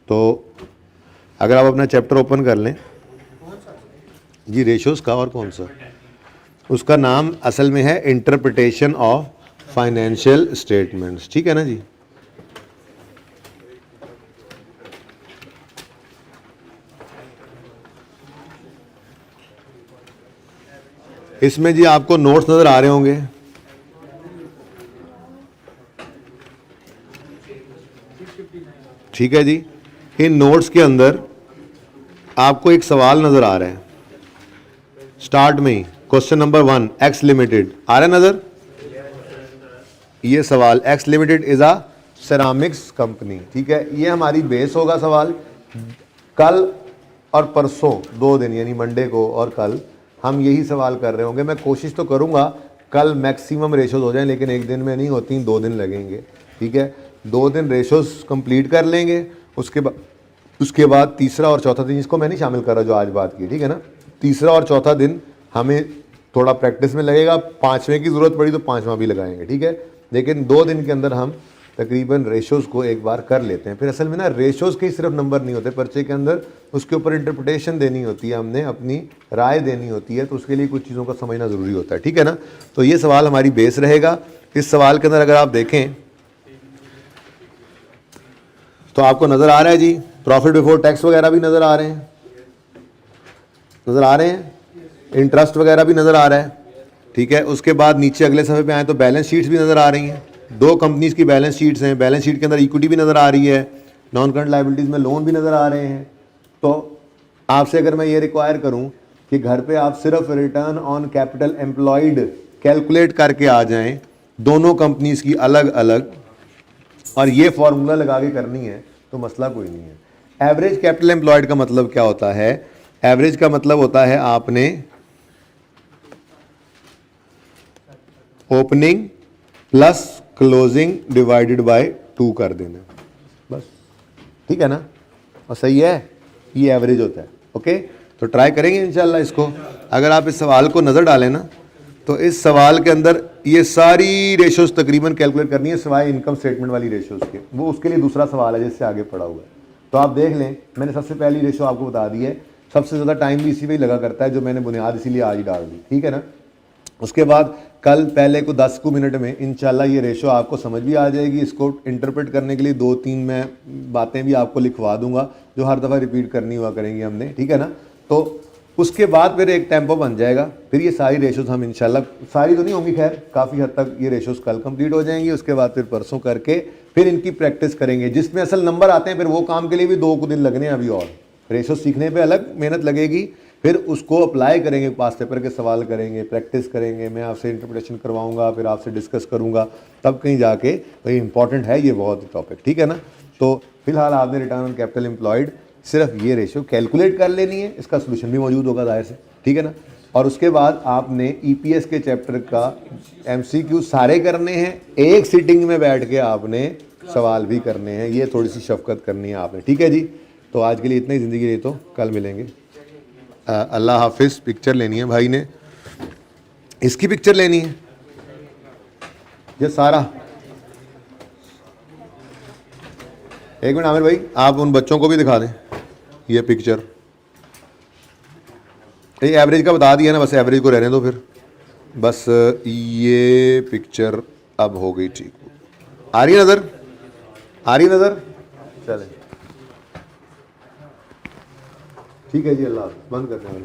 तो अगर आप अपना चैप्टर ओपन कर लें जी, रेशोज़ का, और कौन सा, उसका नाम असल में है इंटरप्रिटेशन ऑफ फाइनेंशियल स्टेटमेंट्स, ठीक है ना जी। इसमें जी आपको नोट्स नज़र आ रहे होंगे, ठीक है जी। इन नोट्स के अंदर आपको एक सवाल नज़र आ रहा है स्टार्ट में ही, क्वेश्चन नंबर 1, एक्स लिमिटेड आ रहा है नज़र। ये सवाल, x limited is a ceramics company, ठीक है। ये हमारी बेस होगा सवाल। कल और परसों 2 दिन, यानी मंडे को और कल हम यही सवाल कर रहे होंगे। मैं कोशिश तो करूंगा कल मैक्सिमम रेशोज हो जाएं, लेकिन एक दिन में नहीं होती, 2 दिन लगेंगे, ठीक है। 2 दिन रेशोज कंप्लीट कर लेंगे, उसके बाद तीसरा और चौथा दिन, इसको मैं नहीं शामिल कर रहा जो आज बात की, ठीक है ना। तीसरा और चौथा दिन हमें थोड़ा प्रैक्टिस में लगेगा, 5वें की ज़रूरत पड़ी तो 5वां भी लगाएंगे, ठीक है। लेकिन 2 दिन के अंदर हम तकरीबन रेशोज़ को एक बार कर लेते हैं। फिर असल में ना रेशोज़ के ही सिर्फ नंबर नहीं होते पर्चे के अंदर, उसके ऊपर इंटरप्रिटेशन देनी होती है, हमने अपनी राय देनी होती है, तो उसके लिए कुछ चीज़ों का समझना ज़रूरी होता है, ठीक है ना। तो ये सवाल हमारी बेस रहेगा। इस सवाल के अंदर अगर आप देखें तो आपको नज़र आ रहा है जी, प्रॉफिट बिफोर टैक्स वगैरह भी नज़र आ रहे हैं, इंटरेस्ट वगैरह भी नज़र आ रहा है, ठीक है। उसके बाद नीचे अगले सफ़े पे आए तो बैलेंस शीट्स भी नज़र आ रही हैं, 2 कंपनीज की बैलेंस शीट्स हैं। बैलेंस शीट के अंदर इक्विटी भी नज़र आ रही है, नॉन करंट लायबिलिटीज़ में लोन भी नज़र आ रहे हैं। तो आपसे अगर मैं ये रिक्वायर करूं कि घर पे आप सिर्फ return on capital employed calculate करके आ जाएं, दोनों कंपनीज की अलग अलग, और ये फॉर्मूला लगा के करनी है, तो मसला कोई नहीं है। एवरेज कैपिटल एम्प्लॉयड का मतलब क्या होता है? एवरेज का मतलब होता है आपने opening plus closing divided by 2 कर देना, बस, ठीक है ना। और सही है, ये एवरेज होता है। ओके, तो ट्राई करेंगे इंशाल्लाह इसको। अगर आप इस सवाल को नज़र डालें ना, तो इस सवाल के अंदर ये सारी रेशोज़ तकरीबन कैलकुलेट करनी है, सिवाय इनकम स्टेटमेंट वाली रेशोज़ के। वो उसके लिए दूसरा सवाल है जिससे आगे पड़ा हुआ है। तो आप देख लें, मैंने सबसे पहली रेशो आपको बता दी है। सबसे ज़्यादा टाइम भी इसी में ही लगा करता है, जो मैंने बुनियाद इसीलिए आज ही डाल दी, ठीक है ना। उसके बाद कल पहले को 10 मिनट में इंशाल्लाह ये रेशो आपको समझ भी आ जाएगी। इसको इंटरप्रेट करने के लिए 2-3 मैं बातें भी आपको लिखवा दूंगा, जो हर दफ़ा रिपीट करनी हुआ करेंगी हमने, ठीक है ना। तो उसके बाद फिर एक टेम्पो बन जाएगा। फिर ये सारी रेशोज़ हम इंशाल्लाह, सारी तो नहीं होंगी खैर, काफ़ी हद तक ये रेशोज़ कल कंप्लीट हो जाएंगी। उसके बाद फिर परसों करके फिर इनकी प्रैक्टिस करेंगे, जिसमें असल नंबर आते हैं। फिर वो काम के लिए भी 2 दिन लगने हैं अभी, और रेशो सीखने पे अलग मेहनत लगेगी। फिर उसको अप्लाई करेंगे, पास पेपर के सवाल करेंगे, प्रैक्टिस करेंगे, मैं आपसे इंटरप्रिटेशन करवाऊंगा, फिर आपसे डिस्कस करूंगा, तब कहीं जाके भाई इंपॉर्टेंट है ये बहुत टॉपिक, ठीक है ना। तो फिलहाल आपने रिटर्न ऑन कैपिटल एम्प्लॉयड सिर्फ ये रेशो कैलकुलेट कर लेनी है, इसका सोल्यूशन भी मौजूद होगा जाहिर से, ठीक है ना। और उसके बाद आपने ईपीएस के चैप्टर का एमसीक्यू सारे करने हैं, एक सिटिंग में बैठ के आपने सवाल भी करने हैं। ये थोड़ी सी शफकत करनी है आपने, ठीक है जी। तो आज के लिए इतना ही, ज़िंदगी रही तो कल मिलेंगे। अल्लाह हाफिज़। पिक्चर लेनी है भाई ने, इसकी पिक्चर लेनी है ये सारा। एक मिनट आमिर भाई, आप उन बच्चों को भी दिखा दें ये पिक्चर। ये एवरेज का बता दिया ना, बस एवरेज को रहने दो फिर। बस ये पिक्चर अब हो गई ठीक। आ रही नज़र, आ रही नज़र, चले ठीक है जी। अल्लाह बंद करते हैं।